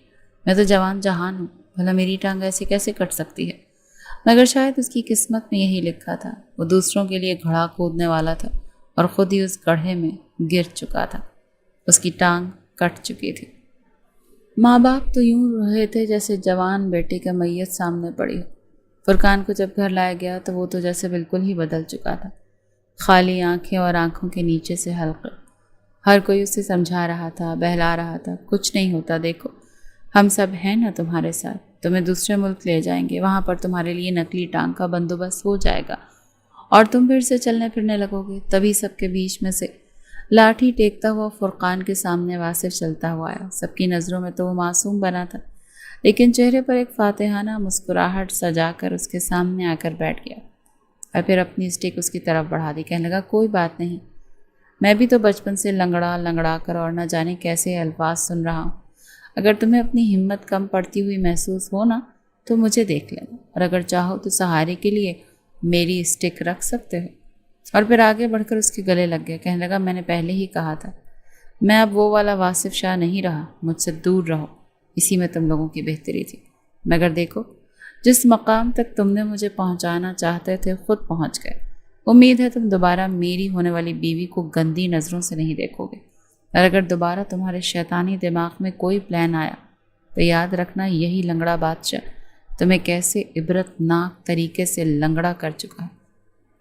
میں تو جوان جہان ہوں، بھلا میری ٹانگ ایسے کیسے کٹ سکتی ہے؟ مگر شاید اس کی قسمت میں یہی لکھا تھا۔ وہ دوسروں کے لیے گھڑا کودنے والا تھا اور خود ہی اس گڑھے میں گر چکا تھا۔ اس کی ٹانگ کٹ چکی تھی۔ ماں باپ تو یوں رہے تھے جیسے جوان بیٹے کا میت سامنے پڑی ہو۔ فرقان کو جب گھر لایا گیا تو وہ تو جیسے بالکل ہی بدل چکا تھا۔ خالی آنکھیں اور آنکھوں کے نیچے سے حلقے۔ ہر کوئی اسے سمجھا رہا تھا، بہلا رہا تھا، کچھ نہیں ہوتا، دیکھو ہم سب ہیں نا تمہارے ساتھ، تمہیں دوسرے ملک لے جائیں گے، وہاں پر تمہارے لیے نقلی ٹانگ کا بندوبست ہو جائے گا اور تم پھر سے چلنے پھرنے لگو گے۔ تبھی سب کے بیچ میں سے لاٹھی ٹیکتا ہوا فرقان کے سامنے واصف چلتا ہوا آیا۔ سب کی نظروں میں تو وہ معصوم بنا تھا، لیکن چہرے پر ایک فاتحانہ مسکراہٹ سجا کر اس کے سامنے آ کر بیٹھ گیا اور پھر اپنی اسٹک اس کی طرف بڑھا دی۔ کہنے لگا کوئی بات نہیں، میں بھی تو بچپن سے لنگڑا لنگڑا کر اور نہ جانے کیسے الفاظ سن رہا ہوں۔ اگر تمہیں اپنی ہمت کم پڑتی ہوئی محسوس ہو نا تو مجھے دیکھ لینا، اور اگر چاہو تو سہارے کے لیے میری اسٹک رکھ سکتے ہو۔ اور پھر آگے بڑھ کر اس کے گلے لگ گیا۔ کہنے لگا میں نے پہلے ہی کہا تھا، میں اب وہ والا واصف شاہ نہیں رہا، مجھ سے دور رہو، اسی میں تم لوگوں کی بہتری تھی۔ مگر دیکھو جس مقام تک تم نے مجھے پہنچانا چاہتے تھے خود پہنچ گئے۔ امید ہے تم دوبارہ میری ہونے والی بیوی کو گندی نظروں سے نہیں دیکھو گے، اور اگر دوبارہ تمہارے شیطانی دماغ میں کوئی پلان آیا تو یاد رکھنا یہی لنگڑا بادشاہ تمہیں کیسے عبرت ناک طریقے سے لنگڑا کر چکا ہے۔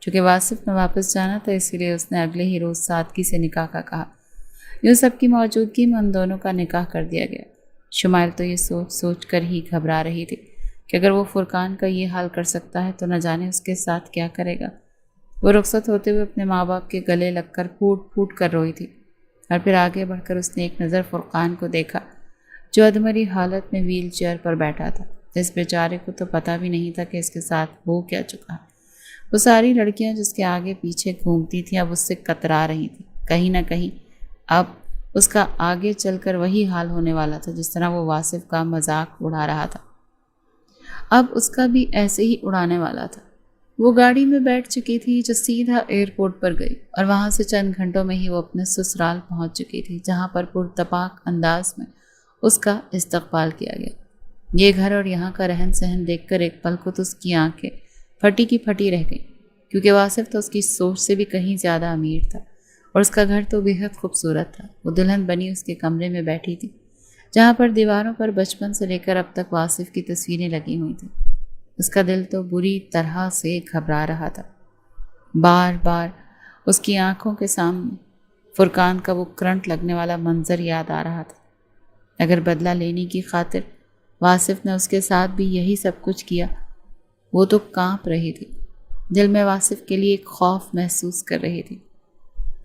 چونکہ واصف نے واپس جانا تھا اسی لیے اس نے اگلے ہی روز سادگی سے نکاح کا کہا۔ یوں سب کی موجودگی میں ان دونوں کا نکاح کر دیا گیا۔ شمائل تو یہ سوچ سوچ کر ہی گھبرا رہی تھی کہ اگر وہ فرقان کا یہ حال کر سکتا ہے تو نہ جانے اس کے ساتھ کیا کرے گا۔ وہ رخصت ہوتے ہوئے اپنے ماں باپ کے گلے لگ کر پھوٹ پھوٹ کر روئی تھی، اور پھر آگے بڑھ کر اس نے ایک نظر فرقان کو دیکھا جو ادمری حالت میں ویل چیئر پر بیٹھا تھا۔ اس بیچارے کو تو پتہ بھی نہیں تھا کہ اس کے ساتھ ہو کیا چکا۔ وہ ساری لڑکیاں جس کے آگے پیچھے گھومتی تھیں اب اس سے کترا رہی تھیں۔ کہیں نہ کہیں اب اس کا آگے چل کر وہی حال ہونے والا تھا جس طرح وہ واصف کا مذاق اڑا رہا تھا، اب اس کا بھی ایسے ہی اڑانے والا تھا۔ وہ گاڑی میں بیٹھ چکی تھی جو سیدھا ایئرپورٹ پر گئی، اور وہاں سے چند گھنٹوں میں ہی وہ اپنے سسرال پہنچ چکی تھی جہاں پر پرتپاک انداز میں اس کا استقبال کیا گیا۔ یہ گھر اور یہاں کا رہن سہن دیکھ کر ایک پل کو تو اس کی آنکھیں پھٹی کی پھٹی رہ گئیں، کیونکہ واصف تو اس کی سوچ سے بھی کہیں زیادہ امیر تھا اور اس کا گھر تو بے حد خوبصورت تھا۔ وہ دلہن بنی اس کے کمرے میں بیٹھی تھی جہاں پر دیواروں پر بچپن سے لے کر اب تک واصف کی تصویریں لگی ہوئی تھیں۔ اس کا دل تو بری طرح سے گھبرا رہا تھا۔ بار بار اس کی آنکھوں کے سامنے فرقان کا وہ کرنٹ لگنے والا منظر یاد آ رہا تھا۔ اگر بدلہ لینے کی خاطر واصف نے اس کے ساتھ بھی یہی سب کچھ کیا، وہ تو کانپ رہی تھی، دل میں واصف کے لیے ایک خوف محسوس کر رہی تھی۔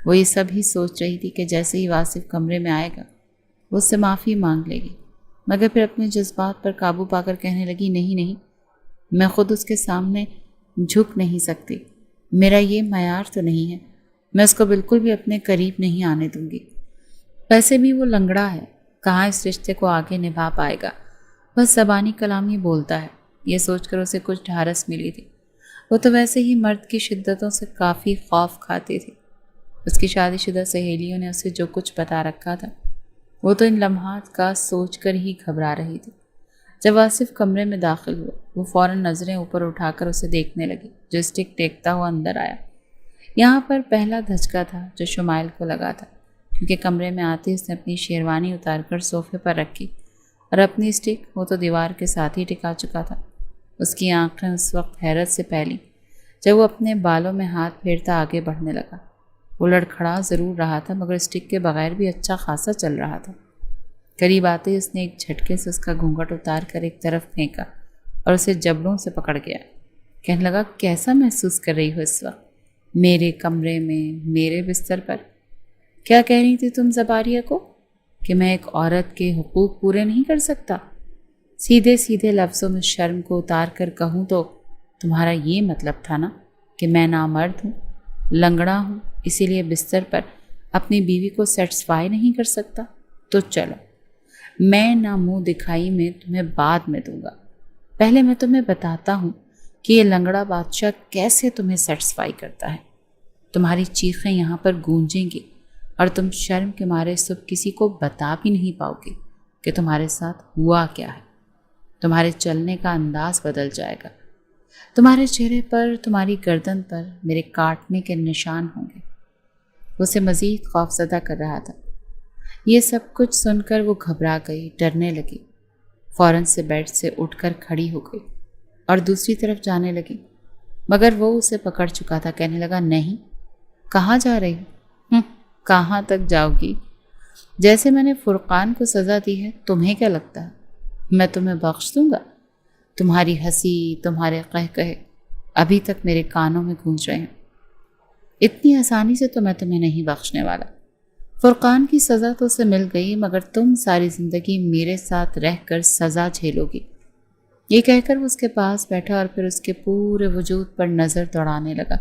وہ یہ سب ہی سوچ رہی تھی کہ جیسے ہی واصف کمرے میں آئے گا وہ اس سے معافی مانگ لے گی، مگر پھر اپنے جذبات پر قابو پا کر کہنے لگی نہیں نہیں، میں خود اس کے سامنے جھک نہیں سکتی، میرا یہ معیار تو نہیں ہے، میں اس کو بالکل بھی اپنے قریب نہیں آنے دوں گی۔ ویسے بھی وہ لنگڑا ہے، کہاں اس رشتے کو آگے نبھا پائے گا، بس زبانی کلامی بولتا ہے۔ یہ سوچ کر اسے کچھ ڈھارس ملی تھی۔ وہ تو ویسے ہی مرد کی شدتوں سے کافی خوف کھاتی تھی۔ اس کی شادی شدہ سہیلیوں نے اسے جو کچھ بتا رکھا تھا وہ تو ان لمحات کا سوچ کر ہی گھبرا رہی تھی۔ جب واصف کمرے میں داخل ہوا وہ فوراً نظریں اوپر اٹھا کر اسے دیکھنے لگی جو اسٹک ٹیکتا ہوا اندر آیا۔ یہاں پر پہلا دھچکا تھا جو شمائل کو لگا تھا، کیونکہ کمرے میں آتے اس نے اپنی شیروانی اتار کر صوفے پر رکھی اور اپنی اسٹک وہ تو دیوار کے ساتھ ہی ٹکا چکا تھا۔ اس کی آنکھیں اس وقت حیرت سے پھیلیں جب وہ اپنے بالوں میں ہاتھ پھیرتا آگے بڑھنے لگا۔ وہ لڑکھڑا ضرور رہا تھا مگر اسٹک کے بغیر بھی اچھا خاصا چل رہا تھا۔ قریب آتے اس نے ایک جھٹکے سے اس کا گھونگھٹ اتار کر ایک طرف پھینکا اور اسے جبڑوں سے پکڑ گیا۔ کہنے لگا کیسا محسوس کر رہی ہو اس وقت میرے کمرے میں میرے بستر پر؟ کیا کہہ رہی تھی تم زباریہ کو کہ میں ایک عورت کے حقوق پورے نہیں کر سکتا؟ سیدھے سیدھے لفظوں میں شرم کو اتار کر کہوں تو تمہارا یہ مطلب تھا نا کہ میں نامرد ہوں، لنگڑا ہوں، اسی لیے بستر پر اپنی بیوی کو سیٹسفائی نہیں کر سکتا؟ تو چلو میں نہ منہ دکھائی میں تمہیں بعد میں دوں گا، پہلے میں تمہیں بتاتا ہوں کہ یہ لنگڑا بادشاہ کیسے تمہیں سیٹسفائی کرتا ہے۔ تمہاری چیخیں یہاں پر گونجیں گی اور تم شرم کے مارے صبح کسی کو بتا بھی نہیں پاؤ گے کہ تمہارے ساتھ ہوا کیا ہے۔ تمہارے چلنے کا انداز بدل جائے گا، تمہارے چہرے پر، تمہاری گردن پر میرے کاٹنے کے نشان ہوں گے۔ اسے مزید خوفزدہ کر رہا تھا۔ یہ سب کچھ سن کر وہ گھبرا گئی، ڈرنے لگی، فوراً سے بیڈ سے اٹھ کر کھڑی ہو گئی اور دوسری طرف جانے لگی، مگر وہ اسے پکڑ چکا تھا۔ کہنے لگا، نہیں، کہاں جا رہی ہو؟ کہاں تک جاؤ گی؟ جیسے میں نے فرقان کو سزا دی ہے، تمہیں کیا لگتا ہے میں تمہیں بخش دوں گا؟ تمہاری ہنسی، تمہارے قہقہے ابھی تک میرے کانوں میں گونج رہے ہیں۔ اتنی آسانی سے تو میں تمہیں نہیں بخشنے والا۔ فرقان کی سزا تو اسے مل گئی، مگر تم ساری زندگی میرے ساتھ رہ کر سزا جھیلو گی۔ یہ کہہ کر وہ اس کے پاس بیٹھا اور پھر اس کے پورے وجود پر نظر دوڑانے لگا۔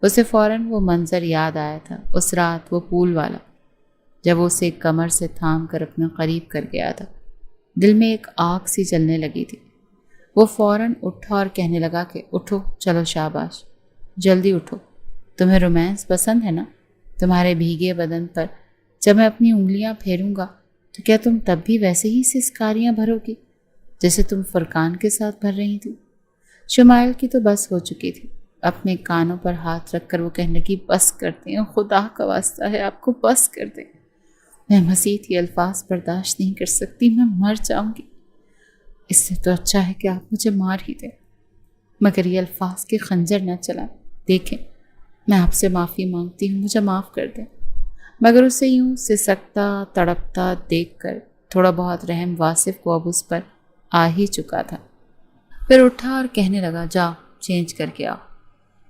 اسے فوراً وہ منظر یاد آیا تھا، اس رات وہ پول والا، جب وہ اسے کمر سے تھام کر اپنے قریب کر گیا تھا۔ دل میں ایک آگ سی جلنے لگی تھی۔ وہ فوراً اٹھا اور کہنے لگا کہ اٹھو، چلو شاباش، جلدی اٹھو۔ تمہیں رومانس پسند ہے نا؟ تمہارے بھیگے بدن پر جب میں اپنی انگلیاں پھیروں گا تو کیا تم تب بھی ویسے ہی سسکاریاں بھرو گی جیسے تم فرقان کے ساتھ بھر رہی تھی؟ شمائل کی تو بس ہو چکی تھی۔ اپنے کانوں پر ہاتھ رکھ کر وہ کہنے لگی، بس کرتے ہیں، خدا کا واسطہ ہے آپ کو، بس کر دیں، میں مزید یہ الفاظ برداشت نہیں کر سکتی، میں مر جاؤں گی۔ اس سے تو اچھا ہے کہ آپ مجھے مار ہی دیں، مگر یہ الفاظ کے خنجر نہ چلائیں۔ دیکھیں، میں آپ سے معافی مانگتی ہوں، مجھے معاف کر دیں۔ مگر اسے یوں سسکتا تڑپتا دیکھ کر تھوڑا بہت رحم واصف کو اب اس پر آ ہی چکا تھا۔ پھر اٹھا اور کہنے لگا، جاؤ چینج کر کے آؤ۔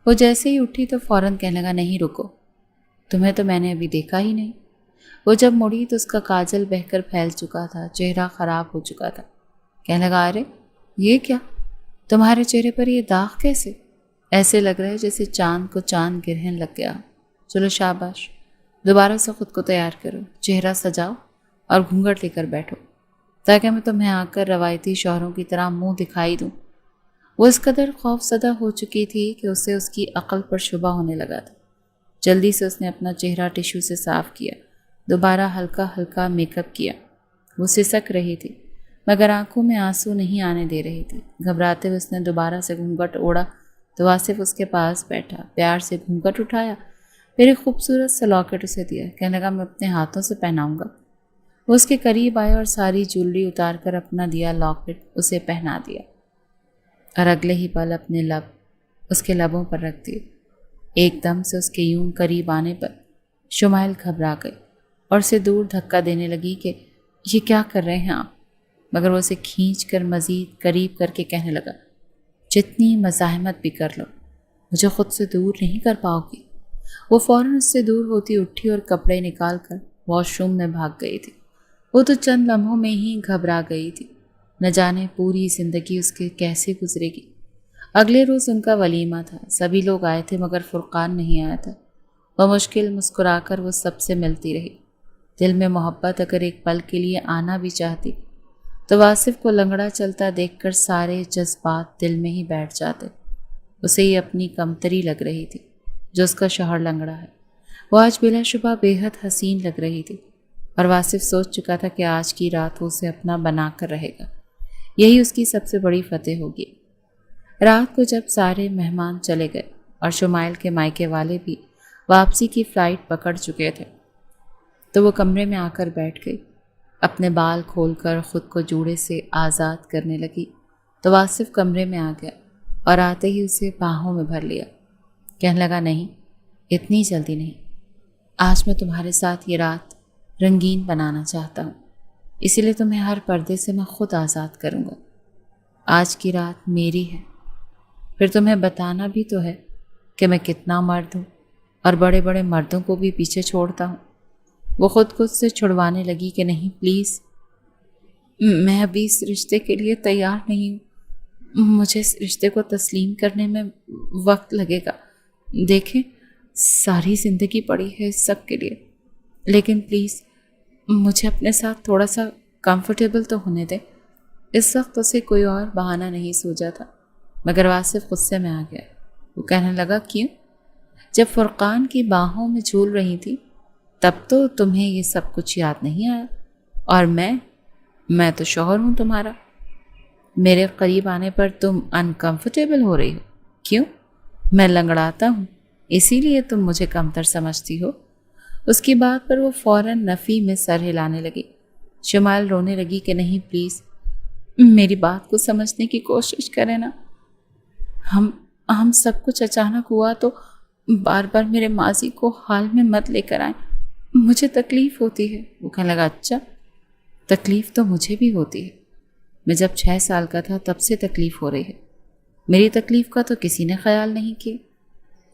وہ جیسے ہی اٹھی تو فوراً کہنے لگا، نہیں رکو، تمہیں تو میں نے ابھی دیکھا ہی نہیں۔ وہ جب مڑی تو اس کا کاجل بہہ کر پھیل چکا تھا، چہرہ خراب ہو چکا تھا۔ کہنے لگا، ارے یہ کیا، تمہارے چہرے پر یہ داغ کیسے؟ ایسے لگ رہا ہے جیسے چاند کو چاند گرہن لگ گیا۔ چلو شاباش، دوبارہ سے خود کو تیار کرو، چہرہ سجاؤ اور گھونگھٹ لے کر بیٹھو تاکہ میں تمہیں آ کر روایتی شوہروں کی طرح منہ دکھائی دوں۔ وہ اس قدر خوف زدہ ہو چکی تھی کہ اسے اس کی عقل پر شبہ ہونے لگا تھا۔ جلدی سے اس نے اپنا چہرہ ٹشو سے صاف کیا، دوبارہ ہلکا ہلکا میک اپ کیا۔ وہ سسک رہی تھی مگر آنکھوں میں آنسو نہیں آنے دے رہی تھی۔ گھبراتے ہوئے اس نے دوبارہ سے گھونگھٹ اوڑھا تو واصف اس کے پاس بیٹھا، پیار سے گھونگھٹ اٹھایا، پھر ایک خوبصورت سا لاکٹ اسے دیا۔ کہنے لگا، میں اپنے ہاتھوں سے پہناؤں گا۔ وہ اس کے قریب آیا اور ساری جویلری اتار کر اپنا دیا لاکٹ اسے پہنا دیا اور اگلے ہی پل اپنے لب اس کے لبوں پر رکھ دیے۔ ایک دم سے اس کے یوں قریب آنے پر شمائل گھبرا گئی اور اسے دور دھکا دینے لگی کہ یہ کیا کر رہے ہیں آپ؟ مگر وہ اسے کھینچ کر مزید قریب کر کے کہنے لگا، جتنی مزاحمت بھی کر لو، مجھے خود سے دور نہیں کر پاؤ گی۔ وہ فوراً اس سے دور ہوتی اٹھی اور کپڑے نکال کر واش روم میں بھاگ گئی تھی۔ وہ تو چند لمحوں میں ہی گھبرا گئی تھی، نہ جانے پوری زندگی اس کے کیسے گزرے گی۔ اگلے روز ان کا ولیمہ تھا، سبھی لوگ آئے تھے مگر فرقان نہیں آیا تھا۔ وہ مشکل مسکرا کر وہ سب سے ملتی رہی۔ دل میں محبت اگر ایک پل کے لیے آنا بھی چاہتی تو واصف کو لنگڑا چلتا دیکھ کر سارے جذبات دل میں ہی بیٹھ جاتے۔ اسے یہ اپنی کمتری لگ رہی تھی جو اس کا شوہر لنگڑا ہے۔ وہ آج بلا شبہ بے حد حسین لگ رہی تھی اور واصف سوچ چکا تھا کہ آج کی رات وہ اسے اپنا بنا کر رہے گا، یہی اس کی سب سے بڑی فتح ہوگی۔ رات کو جب سارے مہمان چلے گئے اور شمائل کے مائکے والے بھی واپسی کی فلائٹ پکڑ چکے تھے تو وہ کمرے میں آ کر بیٹھ گئی، اپنے بال کھول کر خود کو جوڑے سے آزاد کرنے لگی تو واصف کمرے میں آ گیا اور آتے ہی اسے باہوں میں بھر لیا۔ کہنے لگا، نہیں، اتنی جلدی نہیں، آج میں تمہارے ساتھ یہ رات رنگین بنانا چاہتا ہوں، اسی لیے تمہیں ہر پردے سے میں خود آزاد کروں گا۔ آج کی رات میری ہے، پھر تمہیں بتانا بھی تو ہے کہ میں کتنا مرد ہوں اور بڑے بڑے مردوں کو بھی پیچھے چھوڑتا ہوں۔ وہ خود سے چھڑوانے لگی کہ نہیں، پلیز، میں ابھی اس رشتے کے لیے تیار نہیں ہوں، مجھے اس رشتے کو تسلیم کرنے میں وقت لگے گا۔ دیکھیں، ساری زندگی پڑی ہے اس سب کے لیے، لیکن پلیز مجھے اپنے ساتھ تھوڑا سا کمفرٹیبل تو ہونے دیں۔ اس وقت اسے کوئی اور بہانہ نہیں سوجا تھا مگر واصف غصے میں آ گیا۔ وہ کہنے لگا، کیوں؟ جب فرقان کی باہوں میں جھول رہی تھی تب تو تمہیں یہ سب کچھ یاد نہیں آیا، اور میں تو شوہر ہوں تمہارا، میرے قریب آنے پر تم انکمفرٹیبل ہو رہی ہو؟ کیوں؟ میں لنگڑاتا ہوں اسی لیے تم مجھے کمتر سمجھتی ہو؟ اس کی بات پر وہ فوراً نفی میں سر ہلانے لگی۔ شمائل رونے لگی کہ نہیں پلیز میری بات کو سمجھنے کی کوشش کریں نا، ہم سب کچھ اچانک ہوا تو بار بار میرے ماضی کو حال میں مت لے کر آئیں، مجھے تکلیف ہوتی ہے۔ وہ کہنے لگا اچھا، تکلیف تو مجھے بھی ہوتی ہے، میں جب 6 سال کا تھا تب سے تکلیف ہو رہی ہے، میری تکلیف کا تو کسی نے خیال نہیں کیا،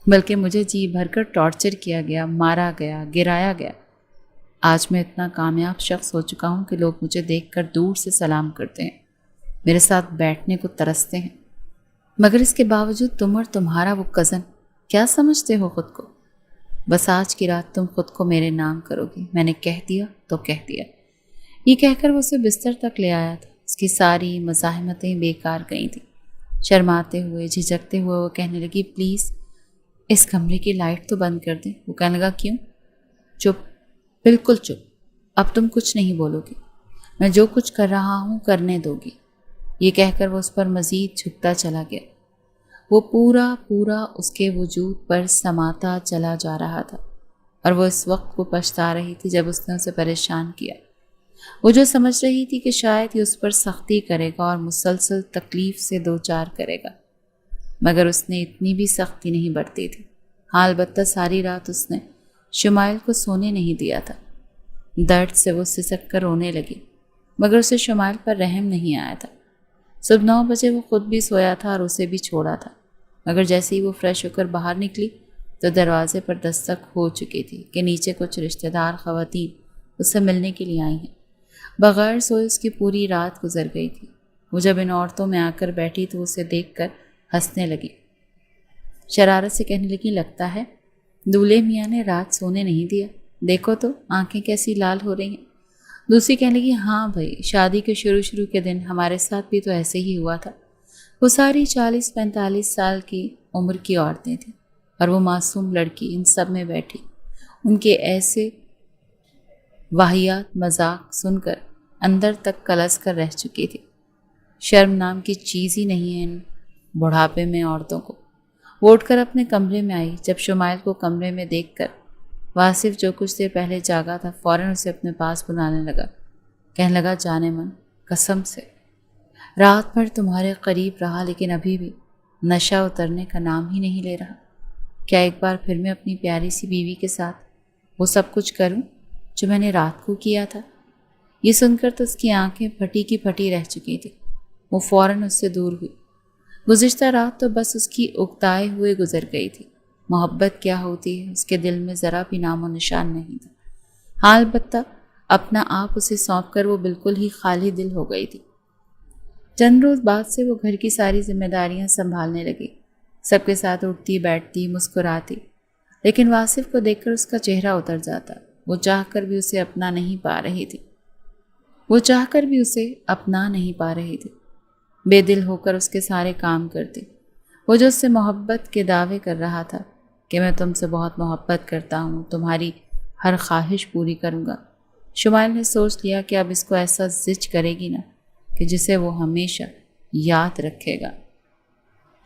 بلکہ مجھے جی بھر کر ٹارچر کیا گیا، مارا گیا، گرایا گیا۔ آج میں اتنا کامیاب شخص ہو چکا ہوں کہ لوگ مجھے دیکھ کر دور سے سلام کرتے ہیں، میرے ساتھ بیٹھنے کو ترستے ہیں، مگر اس کے باوجود تم اور تمہارا وہ کزن کیا سمجھتے ہو خود کو؟ بس آج کی رات تم خود کو میرے نام کرو گی، میں نے کہہ دیا تو کہہ دیا۔ یہ کہہ کر وہ اسے بستر تک لے آیا تھا۔ اس کی ساری مزاحمتیں بیکار گئی تھیں۔ شرماتے ہوئے جھجکتے ہوئے وہ کہنے لگی پلیز اس کمرے کی لائٹ تو بند کر دیں۔ وہ کہنے لگا کیوں؟ چپ، بالکل چپ، اب تم کچھ نہیں بولو گی، میں جو کچھ کر رہا ہوں کرنے دو گی۔ یہ کہہ کر وہ اس پر مزید جھکتا چلا گیا۔ وہ پورا اس کے وجود پر سماتا چلا جا رہا تھا، اور وہ اس وقت کو پچھتا رہی تھی جب اس نے اسے پریشان کیا۔ وہ جو سمجھ رہی تھی کہ شاید یہ اس پر سختی کرے گا اور مسلسل تکلیف سے دوچار کرے گا، مگر اس نے اتنی بھی سختی نہیں برتی تھی۔ ہاں البتہ ساری رات اس نے شمائل کو سونے نہیں دیا تھا۔ درد سے وہ سسک کر رونے لگی، مگر اسے شمائل پر رحم نہیں آیا تھا۔ صبح 9 بجے وہ خود بھی سویا تھا اور اسے بھی چھوڑا تھا، مگر جیسے ہی وہ فریش ہو کر باہر نکلی تو دروازے پر دستک ہو چکی تھی کہ نیچے کچھ رشتہ دار خواتین اس سے ملنے کے لیے آئی ہیں۔ بغیر سوئے اس کی پوری رات گزر گئی تھی۔ وہ جب ان عورتوں میں آ کر بیٹھی تو اسے دیکھ کر ہنسنے لگی، شرارت سے کہنے لگی لگتا ہے دولہے میاں نے رات سونے نہیں دیا، دیکھو تو آنکھیں کیسی لال ہو رہی ہیں۔ دوسری کہنے لگی ہاں بھائی، شادی کے شروع کے دن ہمارے ساتھ بھی تو ایسے ہی ہوا تھا۔ وہ ساری 40-45 سال کی عمر کی عورتیں تھیں اور وہ معصوم لڑکی ان سب میں بیٹھی، ان کے ایسے واہیات مذاق سن کر اندر تک کلس کر رہ چکی تھی۔ شرم نام کی چیز ہی نہیں ہے ان بڑھاپے میں عورتوں کو۔ وہ اٹھ کر اپنے کمرے میں آئی۔ جب شمائل کو کمرے میں دیکھ کر واصف جو کچھ دیر پہلے جاگا تھا فوراً اسے اپنے پاس بلانے لگا، کہنے لگا جانے من قسم سے رات بھر تمہارے قریب رہا لیکن ابھی بھی نشہ اترنے کا نام ہی نہیں لے رہا۔ کیا ایک بار پھر میں اپنی پیاری سی بیوی کے ساتھ وہ سب کچھ کروں جو میں نے رات کو کیا تھا؟ یہ سن کر تو اس کی آنکھیں پھٹی کی پھٹی رہ چکی تھی۔ وہ فوراً اس سے دور ہوئی۔ گزشتہ رات تو بس اس کی اکتائے ہوئے گزر گئی تھی۔ محبت کیا ہوتی ہے اس کے دل میں ذرا بھی نام و نشان نہیں تھا۔ ہاں البتہ اپنا آپ اسے سونپ کر وہ بالکل ہی خالی دل ہو گئی تھی۔ چند روز بعد سے وہ گھر کی ساری ذمہ داریاں سنبھالنے لگی، سب کے ساتھ اٹھتی بیٹھتی مسکراتی، لیکن واصف کو دیکھ کر اس کا چہرہ اتر جاتا۔ وہ چاہ کر بھی اسے اپنا نہیں پا رہی تھی۔ بے دل ہو کر اس کے سارے کام کرتی۔ وہ جو اس سے محبت کے دعوے کر رہا تھا کہ میں تم سے بہت محبت کرتا ہوں، تمہاری ہر خواہش پوری کروں گا، شمائل نے سوچ لیا کہ اب اس کو ایسا زچ کرے گی نا کہ جسے وہ ہمیشہ یاد رکھے گا۔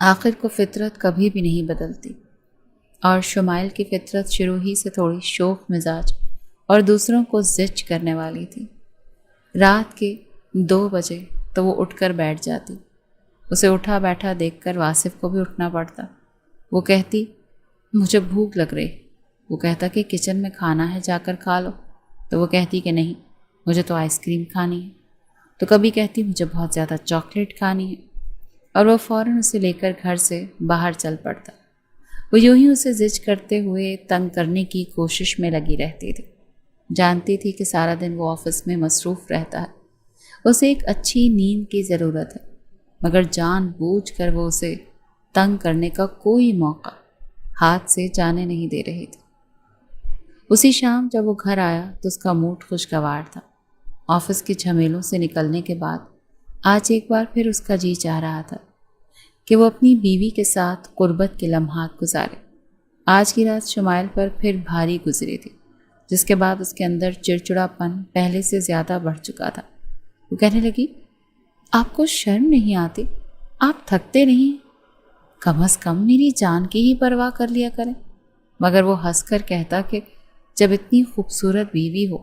آخر کو فطرت کبھی بھی نہیں بدلتی، اور شمائل کی فطرت شروع ہی سے تھوڑی شوخ مزاج اور دوسروں کو زچ کرنے والی تھی۔ رات کے 2 بجے تو وہ اٹھ کر بیٹھ جاتی۔ اسے اٹھا بیٹھا دیکھ کر واصف کو بھی اٹھنا پڑتا۔ وہ کہتی مجھے بھوک لگ رہی۔ وہ کہتا کہ کچن میں کھانا ہے جا کر کھا لو، تو وہ کہتی کہ نہیں مجھے تو آئس کریم کھانی ہے، تو کبھی کہتی مجھے بہت زیادہ چاکلیٹ کھانی ہے، اور وہ فوراً اسے لے کر گھر سے باہر چل پڑتا۔ وہ یوں ہی اسے زچ کرتے ہوئے تنگ کرنے کی کوشش میں لگی رہتی تھی۔ جانتی تھی کہ سارا دن وہ آفس میں مصروف رہتا ہے، اسے ایک اچھی نیند کی ضرورت ہے، مگر جان بوجھ کر وہ اسے تنگ کرنے کا کوئی موقع ہاتھ سے جانے نہیں دے رہی تھی۔ اسی شام جب وہ گھر آیا تو اس کا موڈ خوشگوار تھا۔ آفس کے جھمیلوں سے نکلنے کے بعد آج ایک بار پھر اس کا جی چاہ رہا تھا کہ وہ اپنی بیوی کے ساتھ قربت کے لمحات گزارے۔ آج کی رات شمائل پر پھر بھاری گزری تھی، جس کے بعد اس کے اندر چڑچڑا پن پہلے سے زیادہ بڑھ چکا تھا۔ وہ کہنے لگی آپ کو شرم نہیں آتی؟ آپ تھکتے نہیں؟ کم از کم میری جان کی ہی پرواہ کر لیا کریں۔ مگر وہ ہنس کر کہتا کہ جب اتنی خوبصورت بیوی ہو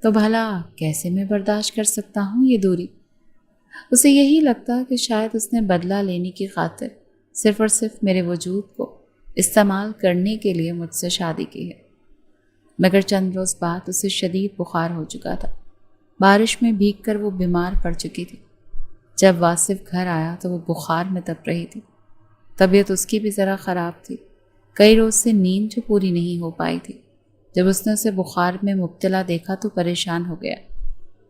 تو بھلا کیسے میں برداشت کر سکتا ہوں یہ دوری؟ اسے یہی لگتا کہ شاید اس نے بدلہ لینے کی خاطر صرف اور صرف میرے وجود کو استعمال کرنے کے لیے مجھ سے شادی کی ہے۔ مگر چند روز بعد اسے شدید بخار ہو چکا تھا۔ بارش میں بھیگ کر وہ بیمار پڑ چکی تھی۔ جب واصف گھر آیا تو وہ بخار میں تپ رہی تھی۔ طبیعت اس کی بھی ذرا خراب تھی۔ کئی روز سے نیند جو پوری نہیں ہو پائی تھی۔ جب اس نے اسے بخار میں مبتلا دیکھا تو پریشان ہو گیا۔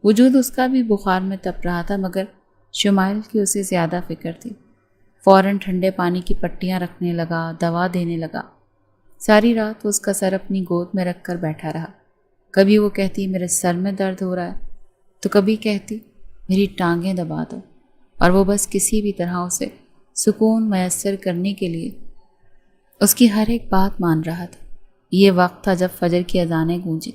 وجود اس کا بھی بخار میں تپ رہا تھا، مگر شمائل کی اسے زیادہ فکر تھی۔ فوراً ٹھنڈے پانی کی پٹیاں رکھنے لگا، دوا دینے لگا۔ ساری رات وہ اس کا سر اپنی گود میں رکھ کر بیٹھا رہا۔ کبھی وہ کہتی میرے سر میں درد ہو رہا ہے، تو کبھی کہتی میری ٹانگیں دبا دو، اور وہ بس کسی بھی طرح اسے سکون میسر کرنے کے لیے اس کی ہر ایک بات مان رہا تھا۔ یہ وقت تھا جب فجر کی اذانیں گونجی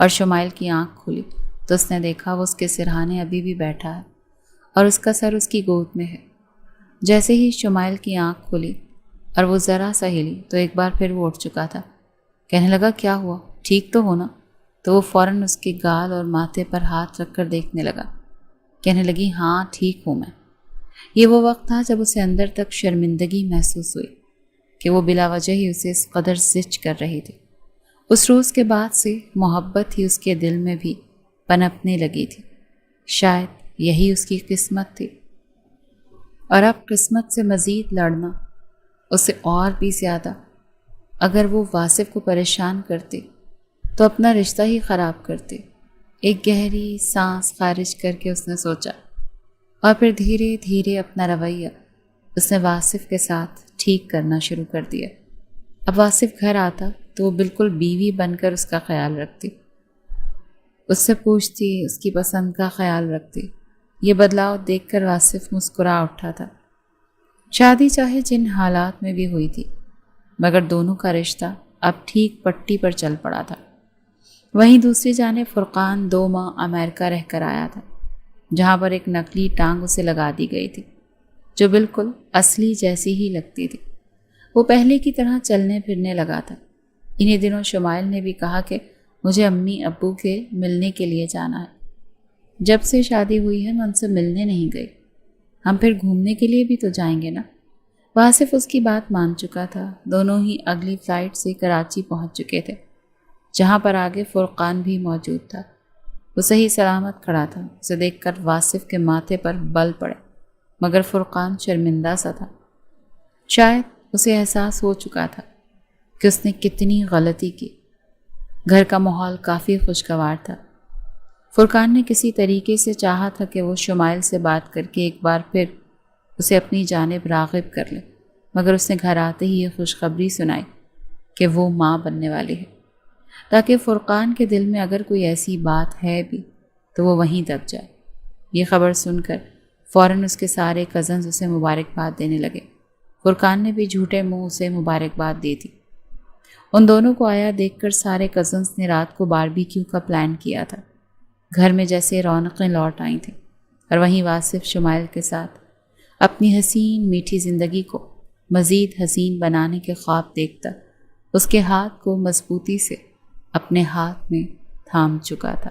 اور شمائل کی آنکھ کھلی تو اس نے دیکھا وہ اس کے سرہانے ابھی بھی بیٹھا ہے اور اس کا سر اس کی گود میں ہے۔ جیسے ہی شمائل کی آنکھ کھلی اور وہ ذرا سا ہلی تو ایک بار پھر وہ اٹھ چکا تھا۔ کہنے لگا کیا ہوا، ٹھیک تو ہونا؟ تو وہ فوراً اس کے گال اور ماتھے پر ہاتھ رکھ کر دیکھنے لگا۔ کہنے لگی ہاں ٹھیک ہوں میں۔ یہ وہ وقت تھا جب اسے اندر تک شرمندگی محسوس ہوئی کہ وہ بلا وجہ ہی اسے اس قدر زچ کر رہی تھی۔ اس روز کے بعد سے محبت ہی اس کے دل میں بھی پنپنے لگی تھی۔ شاید یہی اس کی قسمت تھی، اور اب قسمت سے مزید لڑنا اسے اور بھی زیادہ۔ اگر وہ واصف کو پریشان کرتی تو اپنا رشتہ ہی خراب کرتی۔ ایک گہری سانس خارج کر کے اس نے سوچا، اور پھر دھیرے دھیرے اپنا رویہ اس نے واصف کے ساتھ ٹھیک کرنا شروع کر دیا۔ اب واصف گھر آتا تو وہ بالکل بیوی بن کر اس کا خیال رکھتی، اس سے پوچھتی، اس کی پسند کا خیال رکھتی۔ یہ بدلاؤ دیکھ کر واصف مسکرا اٹھا تھا۔ شادی چاہے جن حالات میں بھی ہوئی تھی، مگر دونوں کا رشتہ اب ٹھیک پٹی پر چل پڑا تھا۔ وہیں دوسری جانب فرقان 2 ماہ امریکہ رہ کر آیا تھا، جہاں پر ایک نقلی ٹانگ اسے لگا دی گئی تھی جو بالکل اصلی جیسی ہی لگتی تھی۔ وہ پہلے کی طرح چلنے پھرنے لگا تھا۔ انہی دنوں شمائل نے بھی کہا کہ مجھے امی ابو کے ملنے کے لیے جانا ہے۔ جب سے شادی ہوئی ہے میں ان سے ملنے نہیں گئی، ہم پھر گھومنے کے لیے بھی تو جائیں گے نا۔ واصف اس کی بات مان چکا تھا۔ دونوں ہی اگلی فلائٹ سے کراچی پہنچ چکے تھے، جہاں پر آگے فرقان بھی موجود تھا۔ وہ صحیح سلامت کھڑا تھا۔ اسے دیکھ کر واصف کے ماتھے پر بل پڑے، مگر فرقان شرمندہ سا تھا۔ شاید اسے احساس ہو چکا تھا کہ اس نے کتنی غلطی کی۔ گھر کا ماحول کافی خوشگوار تھا۔ فرقان نے کسی طریقے سے چاہا تھا کہ وہ شمائل سے بات کر کے ایک بار پھر اسے اپنی جانب راغب کر لے، مگر اس نے گھر آتے ہی یہ خوشخبری سنائی کہ وہ ماں بننے والی ہے، تاکہ فرقان کے دل میں اگر کوئی ایسی بات ہے بھی تو وہ وہیں دب جائے۔ یہ خبر سن کر فوراً اس کے سارے کزنز اسے مبارکباد دینے لگے۔ فرقان نے بھی جھوٹے منہ اسے مبارکباد دی تھی۔ ان دونوں کو آیا دیکھ کر سارے کزنز نے رات کو باربیکیو کا پلان کیا تھا۔ گھر میں جیسے رونقیں لوٹ آئی تھیں، اور وہیں واصف شمائل کے ساتھ اپنی حسین میٹھی زندگی کو مزید حسین بنانے کے خواب دیکھتا اس کے ہاتھ کو مضبوطی سے اپنے ہاتھ میں تھام چکا تھا۔